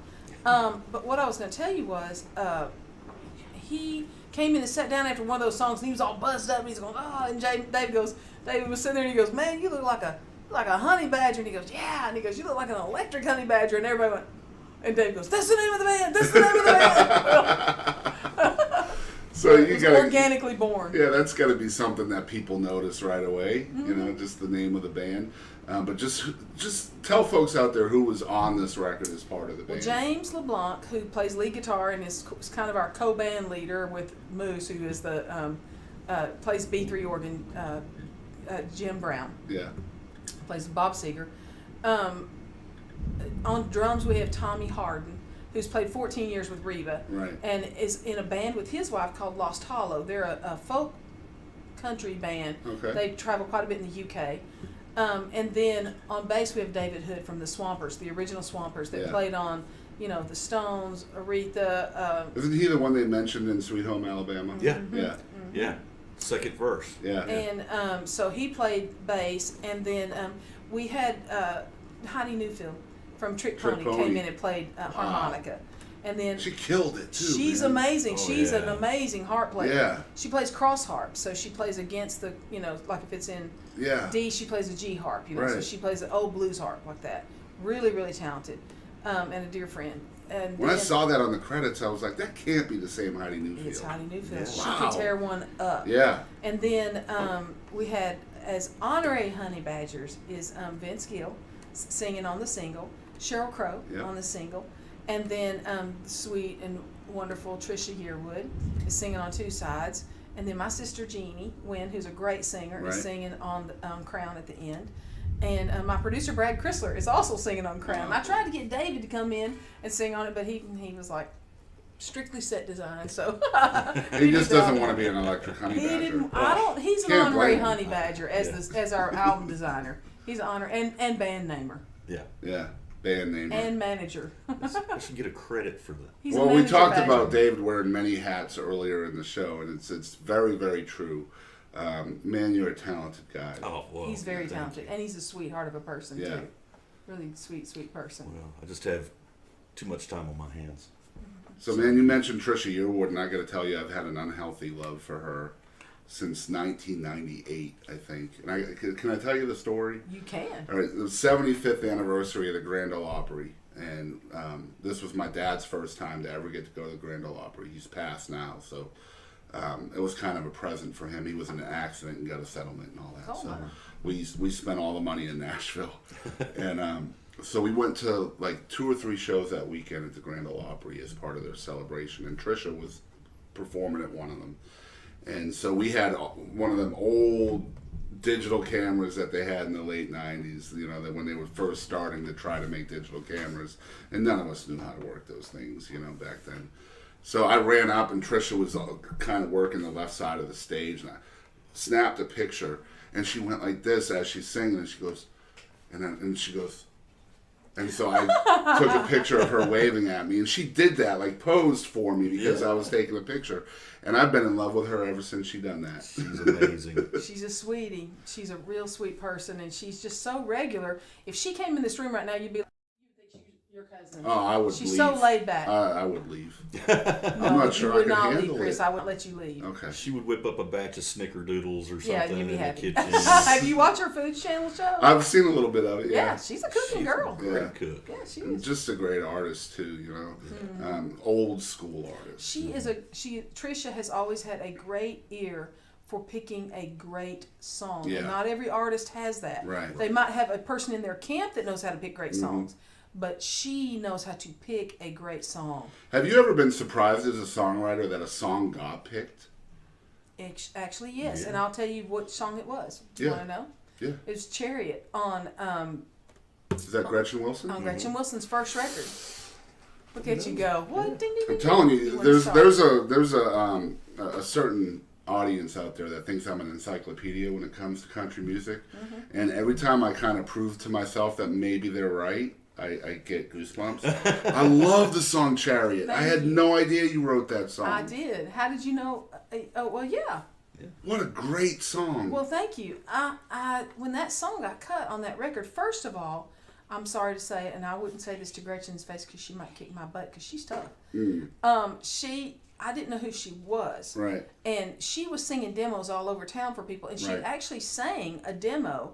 But what I was going to tell you was, he came in and sat down after one of those songs, and he was all buzzed up, and he's going, oh, and David was sitting there, and he goes, man, you look like a honey badger. And he goes, yeah. And he goes, you look like an electric honey badger. And everybody went, and Dave goes, that's the name of the band. That's the name of the band. So you got organically born. Yeah, that's got to be something that people notice right away. Mm-hmm. Just the name of the band. But just tell folks out there who was on this record as part of the band. Well, James LeBlanc, who plays lead guitar and is kind of our co-band leader with Moose, who is the plays B3 organ, Jim Brown. Yeah. Plays Bob Seger. On drums we have Tommy Harden, who's played 14 years with Reba, Right. and is in a band with his wife called Lost Hollow. They're a folk country band. Okay. They travel quite a bit in the UK. And then on bass we have David Hood from the Swampers, the original Swampers that Yeah. played on, the Stones, Aretha. Isn't he the one they mentioned in Sweet Home Alabama? Yeah. Yeah. Yeah. Second verse. Yeah. And so he played bass, and then we had Heidi Newfield from Trick Pony came in and played harmonica. And then She killed it too. she's man. amazing. Oh, She's an yeah. amazing harp player. Yeah. She plays cross harp, so she plays against the, like if it's in Yeah. D, she plays a G harp, so Right. she plays an old blues harp like that. Really, really talented, and a dear friend. And When I then saw that on the credits, I was like, that can't be the same Heidi Newfield. it's Heidi Newfield. Yeah. She Wow. can tear one up. Yeah. And then we had, as honorary honey badgers, is Vince Gill singing on the single, Cheryl Crow Yep. on the single, and then sweet and wonderful Trisha Yearwood is singing on two sides, and then my sister Jeannie Wynn, who's a great singer, Right. is singing on the Crown at the end. And my producer Brad Chrysler is also singing on Crown. I tried to get David to come in and sing on it, but he was like strictly set design, so He just doesn't want to be an electric honey he badger. didn't. I don't. He's an Can't honorary blame him. honey badger as our album designer. He's an honor and band namer Yeah. Yeah. Band name. and manager. I should get a credit for that. He's a Well, we manager talked badger. about David wearing many hats earlier in the show, and it's very, very true. Man, you're a talented guy. Oh, well. He's very thank talented, you. and he's a sweetheart of a person Yeah. too. Really sweet person. Well, I just have too much time on my hands. So, man, you mentioned Trisha Yearwood, and I got to tell you, I've had an unhealthy love for her since 1998, I think. And can I tell you the story? You can. All right, the 75th anniversary of the Grand Ole Opry, and this was my dad's first time to ever get to go to the Grand Ole Opry. He's passed now, so it was kind of a present for him. He was in an accident and got a settlement and all that. Oh, so wow. we spent all the money in Nashville, and so we went to like 2 or 3 shows that weekend at the Grand Ole Opry as part of their celebration, and Trisha was performing at one of them. And so we had one of them old digital cameras that they had in the late 90s, that when they were first starting to try to make digital cameras, and none of us knew how to work those things, back then. So I ran up, and Trisha was kind of working the left side of the stage, and I snapped a picture, and she went like this as she's singing, and she goes, and she goes, and so I took a picture of her waving at me, and she did that, like posed for me because I was taking a picture. And I've been in love with her ever since she done that. She's amazing. She's a sweetie. She's a real sweet person, and she's just so regular. If she came in this room right now, you'd be like, you think she's your cousin. Oh, I would She's leave. so laid back. I would leave. I'm not sure you I would could not handle leave, Chris. it. I wouldn't let you leave. Okay. She would whip up a batch of snickerdoodles or something Yeah, you'd be in happy. the kitchen. Have you watched her Food Channel show? I've seen a little bit of it, yeah, yeah. she's a cooking She's girl. a great Yeah. cook. Yeah, she And is. just a great artist too, old school artist. Trisha has always had a great ear for picking a great song. Yeah. And not every artist has that. Right. They might have a person in their camp that knows how to pick great songs, but she knows how to pick a great song. Have you ever been surprised as a songwriter that a song got picked? Actually, yes. Yeah. And I'll tell you what song it was. Do you Yeah. want to know? Yeah. It was Chariot on Is that Gretchen Wilson? Gretchen Wilson's first record. Look at you go. What? Ding, ding, ding, I'm telling ding. you, went there's solid. there's a certain audience out there that thinks I'm an encyclopedia when it comes to country music, and every time I kind of prove to myself that maybe they're right, I get goosebumps. I love the song Chariot. I had no idea you wrote that song. I did. How did you know? Oh, well, yeah. What a great song. Well, thank you. I when that song got cut on that record, first of all, I'm sorry to say it, and I wouldn't say this to Gretchen's face because she might kick my butt because she's tough. I didn't know who she was. Right. And she was singing demos all over town for people, and she Right. actually sang a demo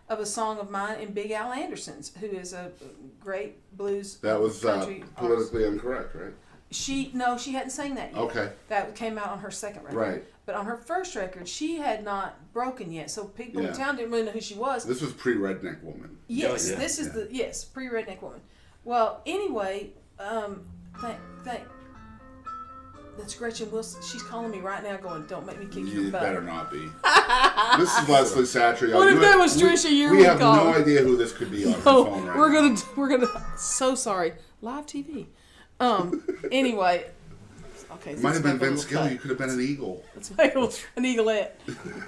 of a song of mine in Big Al Anderson's, who is a great blues That was country artist. politically incorrect, right? She hadn't sang that yet. Okay. That came out on her second record. Right. But on her first record, she had not broken yet, so people Yeah. in town didn't really know who she was. This was pre-Redneck Woman. Yes, Yeah, this is yeah. pre-Redneck Woman. Well, anyway, That's Gretchen Wilson. She's calling me right now going, don't make me kick your You butt. better not be. This is Leslie Satcher. What if that was Trisha Yearwood? We have no idea who this could be on her phone right now. We're gonna, so sorry. Live TV. Anyway. Okay. So Might have been let's make a Vince little Gill. cut. You could have been an eagle. Let's make an eaglet.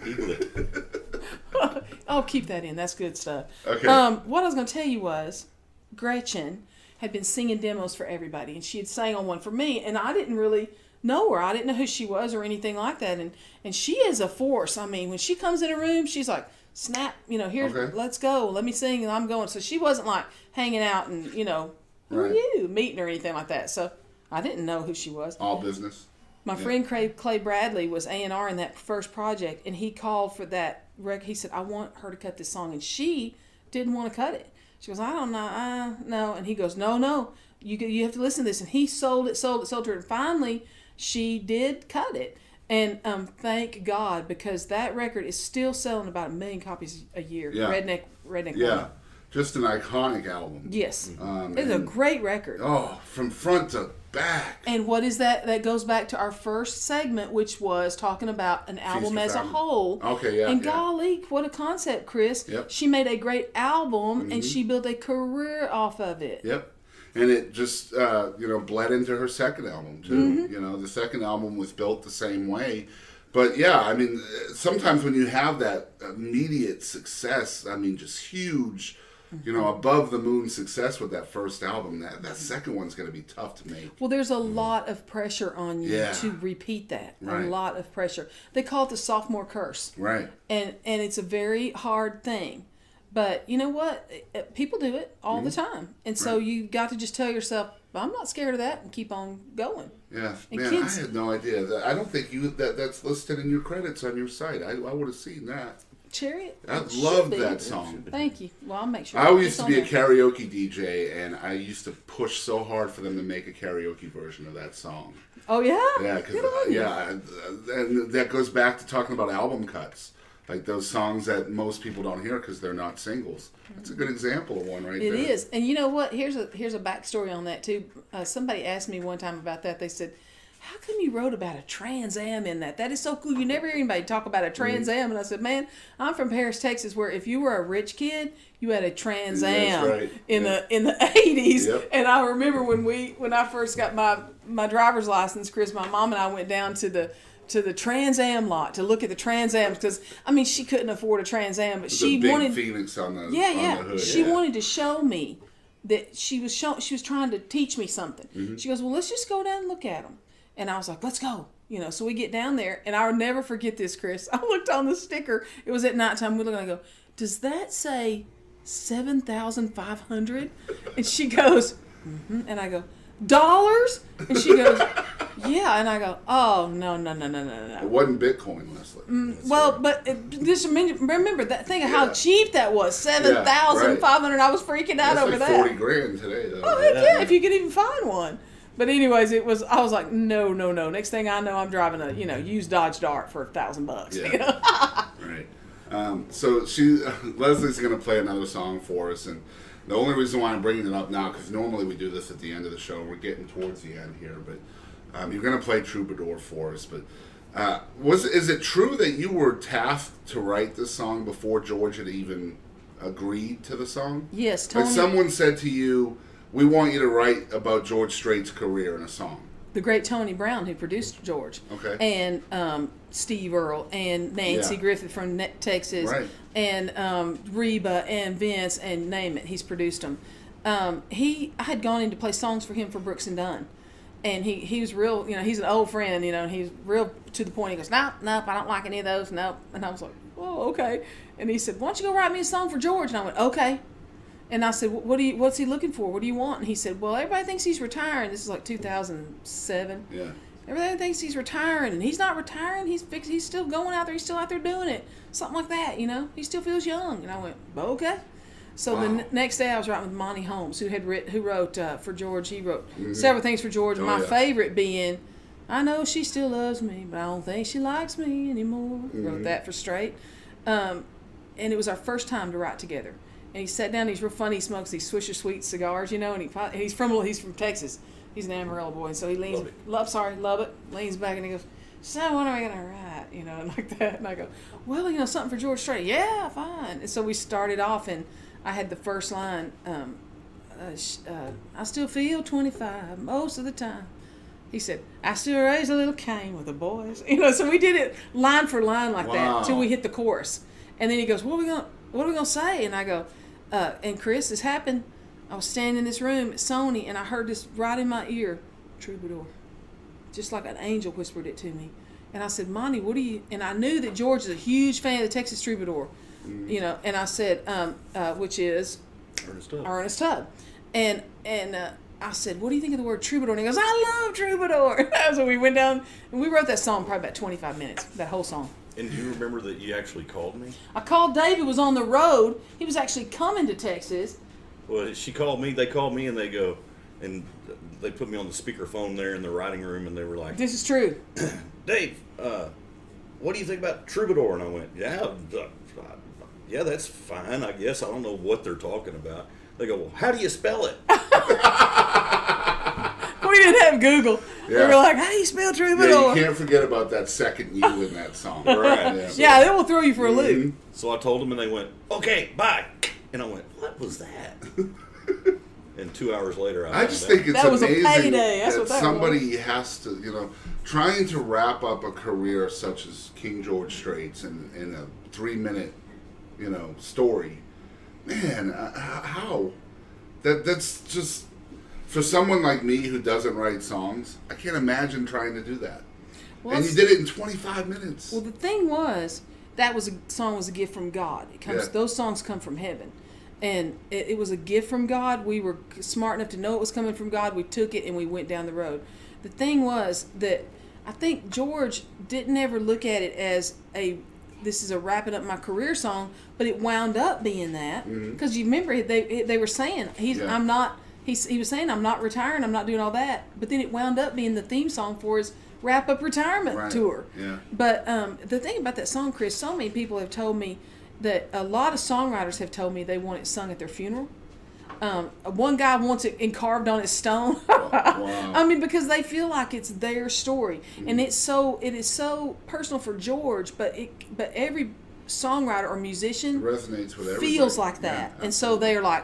Eaglet. I'll keep that in. That's good stuff. Okay. What I was going to tell you was Gretchen had been singing demos for everybody, and she had sang on one for me, and I didn't really know her. I didn't know who she was or anything like that, and she is a force. I mean, when she comes in a room, she's like, snap, here, Okay. let's go, let me sing, and I'm going. So she wasn't like hanging out and, who are Right. you, meeting or anything like that. So I didn't know who she was. All business. My friend Clay Bradley was A&R in that first project, and he called for that record. He said, I want her to cut this song, and she didn't want to cut it. She goes, I don't know, no. And he goes, no, you have to listen to this. And he sold it to her, and finally she did cut it. And thank God, because that record is still selling about 1 million copies a year. Yeah. Redneck Yeah. Woman. Just an iconic album. Yes. It's a great record. Oh, from front to back. And what is that? That goes back to our first segment, which was talking about an album Feast or as a Famine. whole. Okay, yeah. And yeah. golly, what a concept, Chris. Yep. She made a great album, and she built a career off of it. Yep. And it just, bled into her second album, too. The second album was built the same way. But, yeah, I mean, sometimes when you have that immediate success, I mean, just huge, above the moon success with that first album, that second one's going to be tough to make. Well, there's a lot of pressure on you to repeat that. Right. A lot of pressure. They call it the sophomore curse. Right. And it's a very hard thing. But you know what? People do it all the time. And so you got to just tell yourself, I'm not scared of that, and keep on going. Yeah, And man, kids- I had no idea. I don't think that's listed in your credits on your site. I would have seen that. Chariot? I It should loved be. that song. Thank you. Well, I'll make sure. I always it's used to on be a there. karaoke DJ, and I used to push so hard for them to make a karaoke version of that song. Oh, yeah? Yeah, Good on you. and that goes back to talking about album cuts, like those songs that most people don't hear because they're not singles. That's a good example of one right there. It is. And you know what? Here's a backstory on that, too. Somebody asked me one time about that. They said, how come you wrote about a Trans Am in that? That is so cool. You never hear anybody talk about a Trans Am. And I said, man, I'm from Paris, Texas, where if you were a rich kid, you had a Trans Am right. in the 80s. Yep. And I remember when I first got my driver's license, Chris, my mom and I went down to the Trans Am lot to look at the Trans Ams because, I mean, she couldn't afford a Trans Am, but she the big wanted Phoenix on the, yeah, on yeah. the hood. She yeah. wanted to show me that she was trying to teach me something. Mm-hmm. She goes, well, let's just go down and look at them. And I was like, let's go. So we get down there, and I'll never forget this, Chris. I looked on the sticker. It was at nighttime. We looked and I go, does that say 7,500? And she goes, mm-hmm. And I go, dollars? And she goes, yeah. And I go, oh, no. It wasn't Bitcoin, Leslie. Well, but just remember that thing of how Yeah. cheap that was, 7,500. I was freaking out That's over like that. 40 grand today, though. Oh, heck yeah, if you could even find one. But anyways, I was like, no. Next thing I know, I'm driving a, used Dodge Dart for $1,000. Yeah. Right. So Leslie's going to play another song for us, and the only reason why I'm bringing it up now, because normally we do this at the end of the show, we're getting towards the end here, but you're going to play Troubadour for us. But is it true that you were tasked to write this song before George had even agreed to the song? Yes, Tony. Like someone said to you, we want you to write about George Strait's career in a song. The great Tony Brown, who produced George. Okay. And Steve Earle and Nancy Griffith from Texas. Right. And Reba and Vince and name it. He's produced them. I had gone in to play songs for him for Brooks and Dunn. And he was real, he's an old friend, and he's real to the point. He goes, nope, I don't like any of those, nope. And I was like, oh, okay. And he said, why don't you go write me a song for George? And I went, okay. And I said, what's he looking for? What do you want? And he said, well, everybody thinks he's retiring. This is like 2007. Yeah. Everybody thinks he's retiring, and he's not retiring. He's still going out there. He's still out there doing it. Something like that, He still feels young. And I went, okay. So the next day I was writing with Monty Holmes, who wrote for George. He wrote several things for George. Oh, my yeah. favorite being, I know she still loves me, but I don't think she likes me anymore. Wrote that for Strait. And it was our first time to write together. And he sat down. He's real funny. He smokes these Swisher Sweet cigars, and he's from Texas. He's an Amarillo boy, and so he leans. Love it. Leans back and he goes, "So what am I gonna write?" And like that. And I go, "Well, something for George Strait." "Yeah, fine." And so we started off, and I had the first line. I still feel 25 most of the time. He said, "I still raise a little Cain with the boys." So we did it line for line like that until we hit the chorus. And then he goes, what are we gonna say? And I go, and Chris, this happened. I was standing in this room at Sony, and I heard this right in my ear, Troubadour. Just like an angel whispered it to me. And I said, "Monty, what do you..." And I knew that George is a huge fan of the Texas Troubadour, and I said, which is Ernest Tubb. And I said, "What do you think of the word troubadour?" And he goes, "I love Troubadour." So we went down, and we wrote that song probably about 25 minutes, that whole song. And do you remember that you actually called me? I called David, was on the road. He was actually coming to Texas. Well, she called me, they called me, and they go, and they put me on the speakerphone there in the writing room, and they were like, "This is true." "Dave, what do you think about Troubadour?" And I went, yeah, that's fine, I guess. I don't know what they're talking about. They go, "Well, how do you spell it?" We didn't have Google. Yeah. We were like, "How do you spell Troubadour?" Yeah, you can't forget about that second U in that song. Right. Yeah, they will throw you for a loop. So I told them, and they went, "Okay, bye." And I went, "What was that?" And 2 hours later, I just think it's that was amazing a payday. That's that what that somebody was. has to, trying to wrap up a career such as King George Strait's in a 3-minute, story. Man, how? That's just, for someone like me who doesn't write songs, I can't imagine trying to do that. Well, and you did it in 25 minutes. Well, the thing was, song was a gift from God. Those songs come from heaven. And it was a gift from God. We were smart enough to know it was coming from God. We took it and we went down the road. The thing was that I think George didn't ever look at it as this is a wrapping up my career song, but it wound up being that. Because you remember they were saying he was saying, "I'm not retiring, I'm not doing all that." But then it wound up being the theme song for his wrap up retirement tour. Yeah. But the thing about that song, Chris, so many people have told me that a lot of songwriters have told me they want it sung at their funeral. One guy wants it carved on his stone. Wow. I mean, because they feel like it's their story, and it is so personal for George. But every songwriter or musician it resonates with everybody. Feels like that, and so they're like,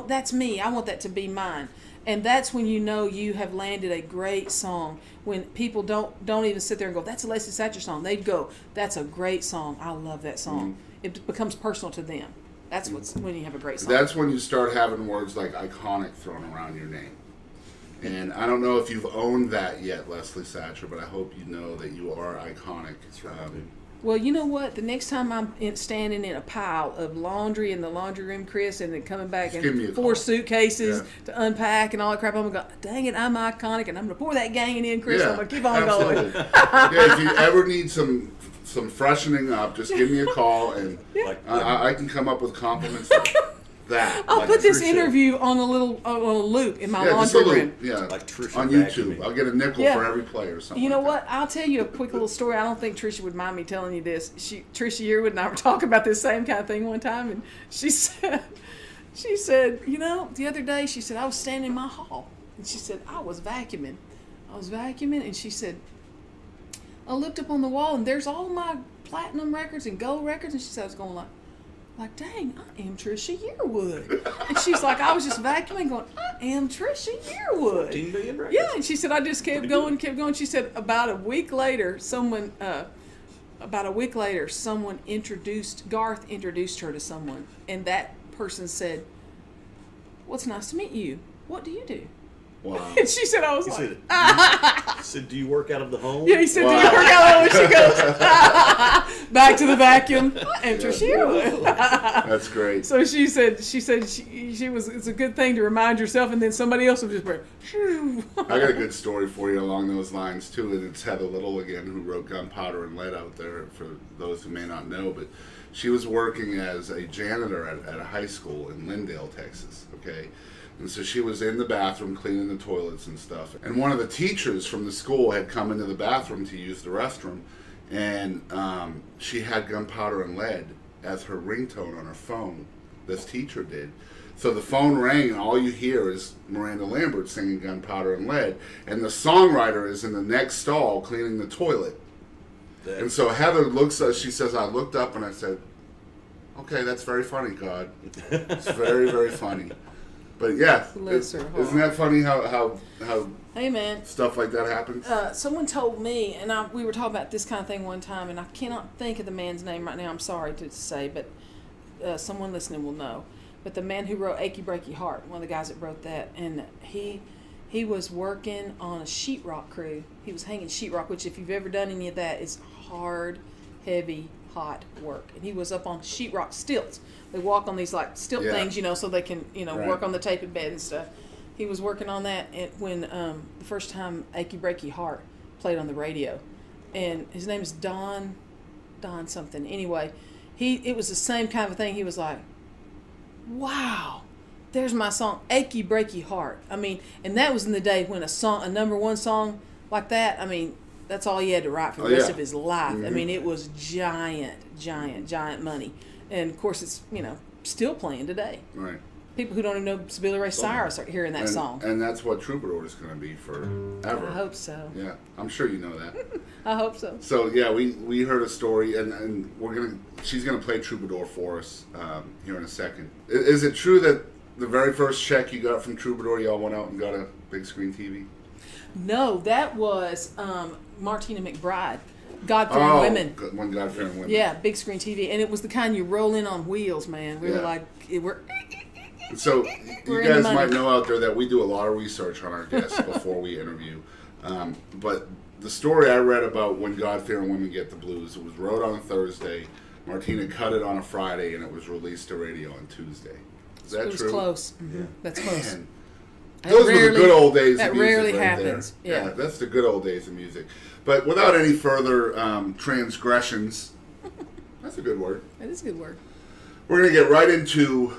that's me. I want that to be mine. And that's when you have landed a great song. When people don't even sit there and go, "That's a Leslie Satcher song." They'd go, "That's a great song. I love that song." It becomes personal to them. That's when you have a great song. That's when you start having words like iconic thrown around your name. And I don't know if you've owned that yet, Leslie Satcher, but I hope you know that you are iconic. That's right. Well, you know what? The next time I'm standing in a pile of laundry in the laundry room, Chris, and then coming back and 4 suitcases to unpack and all that crap, I'm going to go, "Dang it, I'm iconic, and I'm going to pour that gang in, Chris. I'm going to keep on going." If you ever need some freshening up, just give me a call, and I can come up with compliments like that. I'll put this interview on a loop in my laundry room. Yeah, like Trisha on YouTube. I'll get a nickel for every play or something. You know what? I'll tell you a quick little story. I don't think Trisha would mind me telling you this. Trisha Yearwood and I were talking about this same kind of thing one time, and she said, the other day, she said, I was standing in my hall, and she said, I was vacuuming, and she said, I looked up on the wall, and there's all my platinum records and gold records, and she said, I was going like, dang, I am Trisha Yearwood. And she's like, I was just vacuuming going, I am Trisha Yearwood. 14 million records. Yeah, and she said, I just kept going. She said, about a week later, someone Garth introduced her to someone, and that person said, well, it's nice to meet you. What do you do? Wow. And she said, I was he said, do you work out of the home? Yeah, he said, do you work out of the home? She goes, back to the vacuum. Enter Cheryl. That's great. So she said it's a good thing to remind yourself, and then somebody else will just bring, shoo. I got a good story for you along those lines, too, and it's Heather Little again, who wrote Gunpowder and Lead out there, for those who may not know, but she was working as a janitor at a high school in Lindale, Texas, okay? And so she was in the bathroom cleaning the toilets and stuff. And one of the teachers from the school had come into the bathroom to use the restroom. And she had Gunpowder and Lead as her ringtone on her phone this teacher did. So the phone rang, and all you hear is Miranda Lambert singing Gunpowder and Lead, and the songwriter is in the next stall cleaning the toilet. And so Heather looks at, she says, I looked up and I said, okay, that's very funny, God. It's very, very funny. But yeah, isn't that funny how hey man, stuff like that happens? Someone told me, and we were talking about this kind of thing one time, and I cannot think of the man's name right now. I'm sorry to say, but someone listening will know. But the man who wrote Achy Breaky Heart, one of the guys that wrote that, and he was working on a sheetrock crew. He was hanging sheetrock, which if you've ever done any of that is hard, heavy, hot work. And he was up on sheetrock stilts. They walk on these like stilt things, so they can, work on the tapered bed and stuff. He was working on that when the first time Achy Breaky Heart played on the radio. And his name is Don something. Anyway, it was the same kind of thing. He was like, wow, there's my song, Achy Breaky Heart. I mean, and that was in the day when a number one song like that, I mean, that's all he had to write for the rest of his life. Mm-hmm. I mean, it was giant money. And of course, it's, still playing today. Right. People who don't even know Billy Ray Cyrus are hearing that song. And that's what Troubadour is going to be forever. I hope so. Yeah, I'm sure you know that. I hope so. So yeah, we heard a story, and she's gonna play Troubadour for us here in a second. Is it true that the very first check you got from Troubadour, y'all went out and got a big screen TV? No, that was Martina McBride. God-fearing women. One God-fearing women. Yeah, big screen TV, and it was the kind you roll in on wheels, man. We were like, So you guys might know out there that we do a lot of research on our guests before we interview. But the story I read about When God-Fearing Women Get the Blues, it was wrote on a Thursday. Martina cut it on a Friday, and it was released to radio on Tuesday. Is that true? It was close. Mm-hmm. Yeah. That's close. Man. Those were the good old days of music. That rarely right happens. There. Yeah, that's the good old days of music. But without any further transgressions, that's a good word. That is a good word. We're going to get right into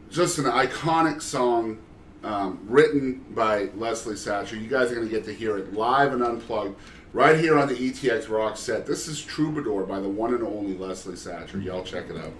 just an iconic song written by Leslie Satcher. You guys are going to get to hear it live and unplugged right here on the ETX Rocks set. This is Troubadour by the one and only Leslie Satcher. Y'all check it out.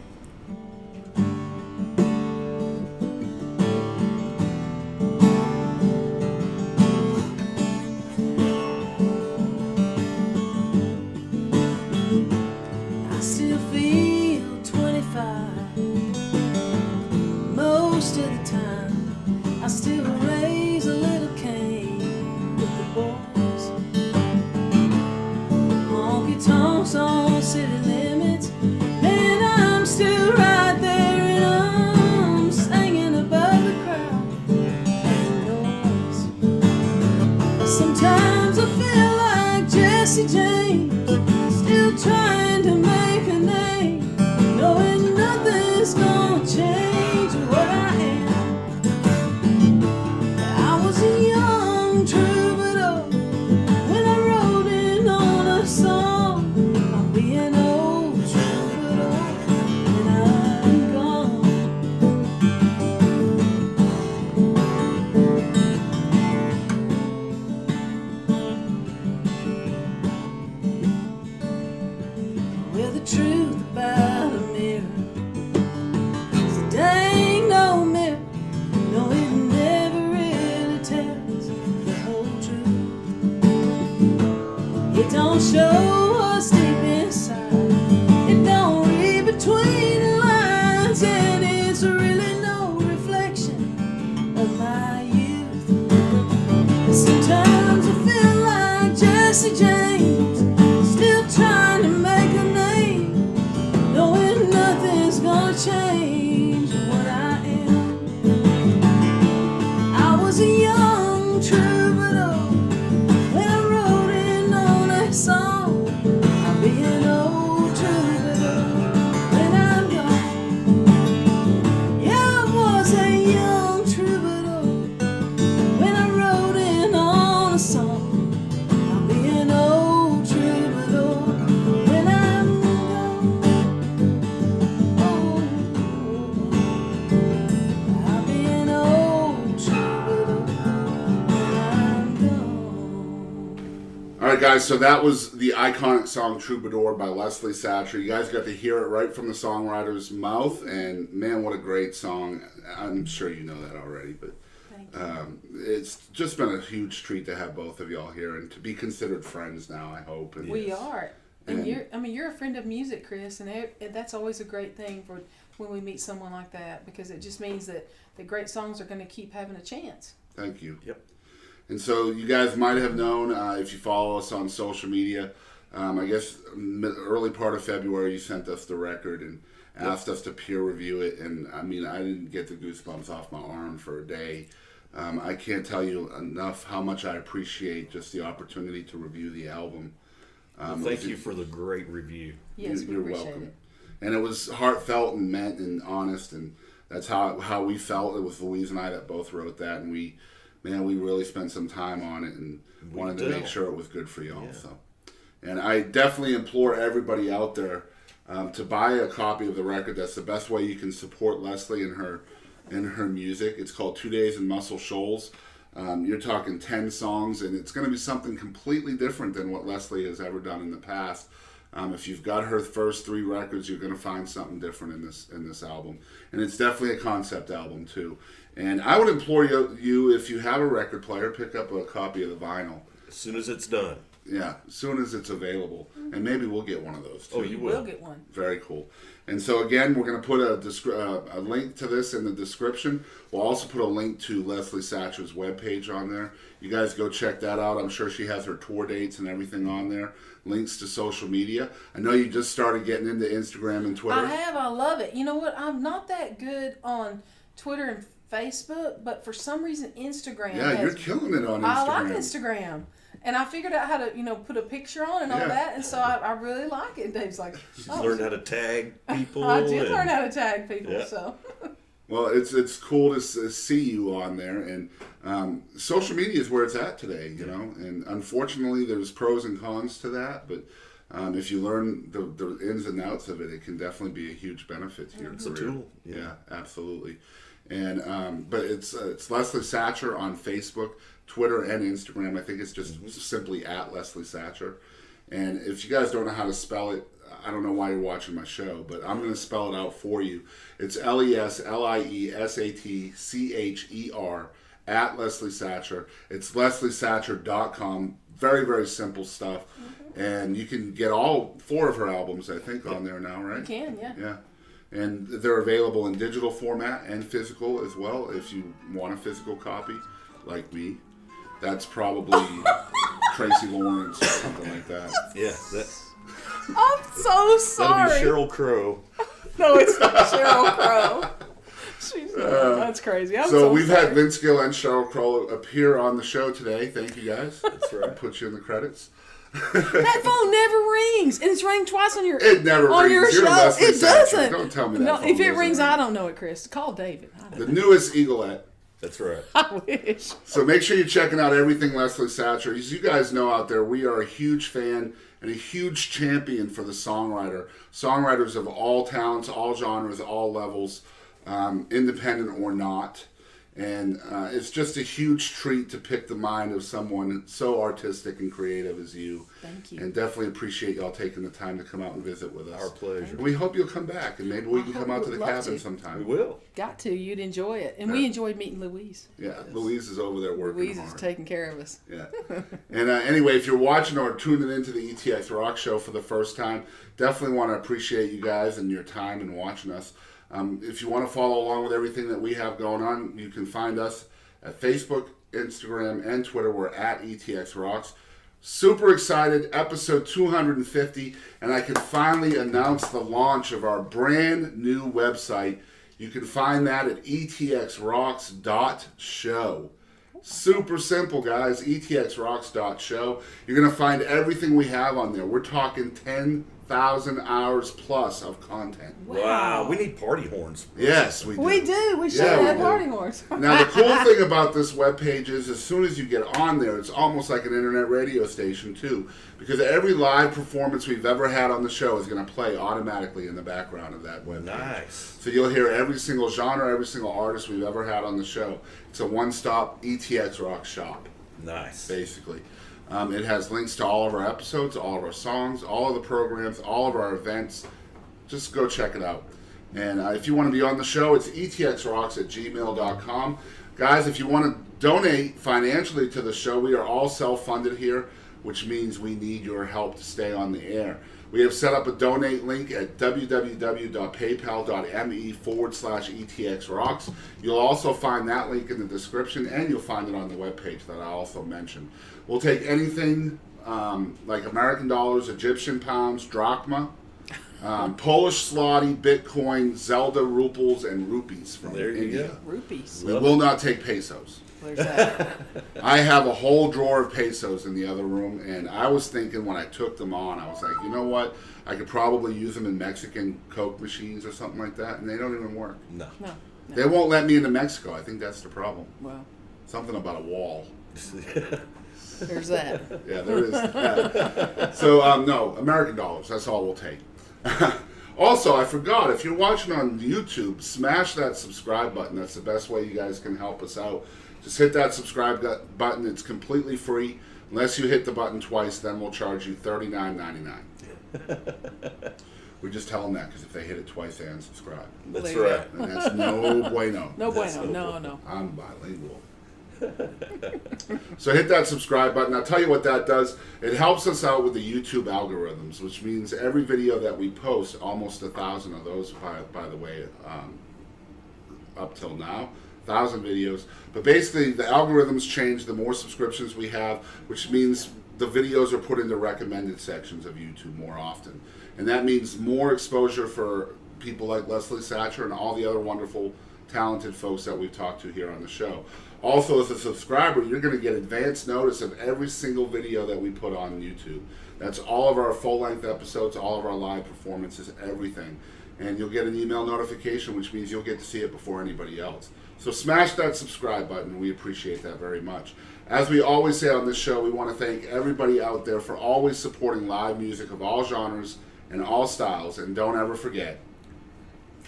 guys, so that was the iconic song Troubadour by Leslie Satcher. You guys got to hear it right from the songwriter's mouth, and man, what a great song. I'm sure you know that already, but it's just been a huge treat to have both of y'all here and to be considered friends now, I hope. And we are. And you're a friend of music, Chris, and that's always a great thing for when we meet someone like that, because it just means that the great songs are going to keep having a chance. Thank you. Yep. And so you guys might have known, if you follow us on social media, I guess early part of February you sent us the record and asked us to peer review it. And I mean, I didn't get the goosebumps off my arm for a day. I can't tell you enough how much I appreciate just the opportunity to review the album. Thank you for the great review. Yes, we You're appreciate welcome. it. And it was heartfelt and meant and honest, and that's how we felt. It was Louise and I that both wrote that, and we really spent some time on it and wanted to make sure it was good for y'all. Yeah. So, and I definitely implore everybody out there to buy a copy of the record. That's the best way you can support Leslie and her music. It's called 2 Days in Muscle Shoals. You're talking 10 songs, and it's going to be something completely different than what Leslie has ever done in the past. If you've got her first 3 records, you're going to find something different in this album. And it's definitely a concept album, too. And I would implore you, if you have a record player, pick up a copy of the vinyl. As soon as it's done. Yeah, as soon as it's available. And maybe we'll get one of those, too. Oh, you will. We'll get one. Very cool. And so, again, we're going to put a link to this in the description. We'll also put a link to Leslie Satcher's webpage on there. You guys go check that out. I'm sure she has her tour dates and everything on there. Links to social media. I know you just started getting into Instagram and Twitter. I have. I love it. You know what? I'm not that good on Twitter and Facebook, but for some reason Instagram. Yeah, you're killing it on Instagram. I like Instagram. And I figured out how to, put a picture on and all that, and so I really like it. And Dave's like, She's learned how to tag people. I did learn how to tag people, so. Well, it's cool to see you on there, and social media is where it's at today, and unfortunately there's pros and cons to that, but if you learn the ins and outs of it, it can definitely be a huge benefit to your career. It's a tool. Yeah, absolutely. And but it's Leslie Satcher on Facebook, Twitter, and Instagram. I think it's just simply at Leslie Satcher. And if you guys don't know how to spell it, I don't know why you're watching my show, but I'm going to spell it out for you. It's LESLIESATCHER at Leslie Satcher. It's lesliesatcher.com. Very, very simple stuff. And you can get all 4 of her albums, I think, on there now, right? You can, yeah. Yeah. And they're available in digital format and physical as well. If you want a physical copy, like me, that's probably Tracy Lawrence or something like that. Yeah, I'm so sorry. that'll be Cheryl Crow. No, it's not Cheryl Crow. That's crazy. I'm so we've sorry. had Vince Gill and Cheryl Crow appear on the show today. Thank you guys. That's right. I'll put you in the credits. That phone never rings, and it's rang twice on your It never on rings. your You're show. Leslie It Satcher. doesn't. Don't tell me that. No, phone if it doesn't rings, ring. I don't know it, Chris. Call David. The newest Eagleette. That's right. I wish. So make sure you're checking out everything Leslie Satcher. As you guys know out there, we are a huge fan and a huge champion for the songwriter. Songwriters of all talents, all genres, all levels, independent or not. And it's just a huge treat to pick the mind of someone so artistic and creative as you. Thank you. And definitely appreciate y'all taking the time to come out and visit with us. Our pleasure. And we hope you'll come back, and maybe we can come out to the love cabin to. sometime. We will. Got to. You'd enjoy it. And we enjoyed meeting Louise. Yeah, Louise is over there working Louise hard. is taking care of us. Yeah. And anyway, if you're watching or tuning into the ETX Rocks Show for the first time, definitely want to appreciate you guys and your time in watching us. If you want to follow along with everything that we have going on, you can find us at Facebook, Instagram, and Twitter. We're at ETX Rocks. Super excited, episode 250, and I can finally announce the launch of our brand new website. You can find that at etxrocks.show. Super simple, guys. etxrocks.show. You're going to find everything we have on there. We're talking 10,000 hours plus of content. Wow. We need party horns. Yes, we do. We do. We should Yeah, we have do. party horns. Now, the cool thing about this webpage is as soon as you get on there, it's almost like an internet radio station, too. Because every live performance we've ever had on the show is going to play automatically in the background of that webpage. Nice. So you'll hear every single genre, every single artist we've ever had on the show. It's a one-stop ETX Rock shop, Nice. basically. It has links to all of our episodes, all of our songs, all of the programs, all of our events. Just go check it out. And if you want to be on the show, it's etxrocks@gmail.com. Guys, if you want to donate financially to the show, we are all self-funded here, which means we need your help to stay on the air. We have set up a donate link at www.paypal.me/ETXRocks. You'll also find that link in the description, and you'll find it on the webpage that I also mentioned. We'll take anything like American dollars, Egyptian pounds, drachma, Polish zloty, Bitcoin, Zelda ruples, and rupees from India. Rupees. We will not take pesos. Where's that? I have a whole drawer of pesos in the other room, and I was thinking when I took them on, I was like, you know what? I could probably use them in Mexican Coke machines or something like that, and they don't even work. No. They won't let me into Mexico. I think that's the problem. Well, Something about a wall. there's that. Yeah, there is that. So, no, American dollars. That's all we'll take. Also, I forgot, if you're watching on YouTube, smash that subscribe button. That's the best way you guys can help us out. Just hit that subscribe button. It's completely free. Unless you hit the button twice, then we'll charge you $39.99. We just tell them that because if they hit it twice, they unsubscribe. That's There you right. And that's no bueno. No bueno. No. I'm bilingual. So hit that subscribe button. I'll tell you what that does. It helps us out with the YouTube algorithms, which means every video that we post, almost 1,000 of those, by the way, up till now, 1,000 videos. But basically, the algorithms change the more subscriptions we have, which means the videos are put into recommended sections of YouTube more often. And that means more exposure for people like Leslie Satcher and all the other wonderful, talented folks that we've talked to here on the show. Also, as a subscriber, you're going to get advance notice of every single video that we put on YouTube. That's all of our full-length episodes, all of our live performances, everything. And you'll get an email notification, which means you'll get to see it before anybody else. So smash that subscribe button. We appreciate that very much. As we always say on this show, we want to thank everybody out there for always supporting live music of all genres and all styles. And don't ever forget,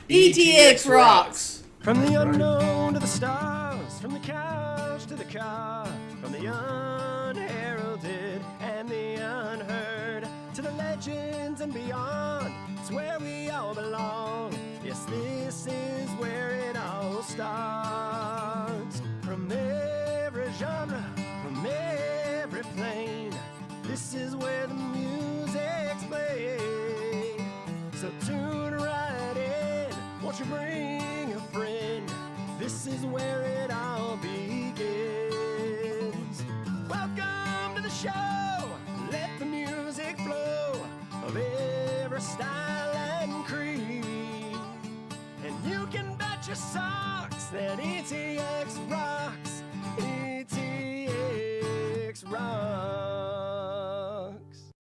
ETX Rocks! From the unknown to the stars, from the couch to the car, from the unheralded and the unheard, to the legends and beyond, it's where we all belong. Yes, this is where it all starts. From every genre, from every plane, this is where the music's played. So tune right in, won't you bring a friend? This is where it all begins. Welcome to the show, let the music flow of every style and creed. And you can bet your socks that ETX Rocks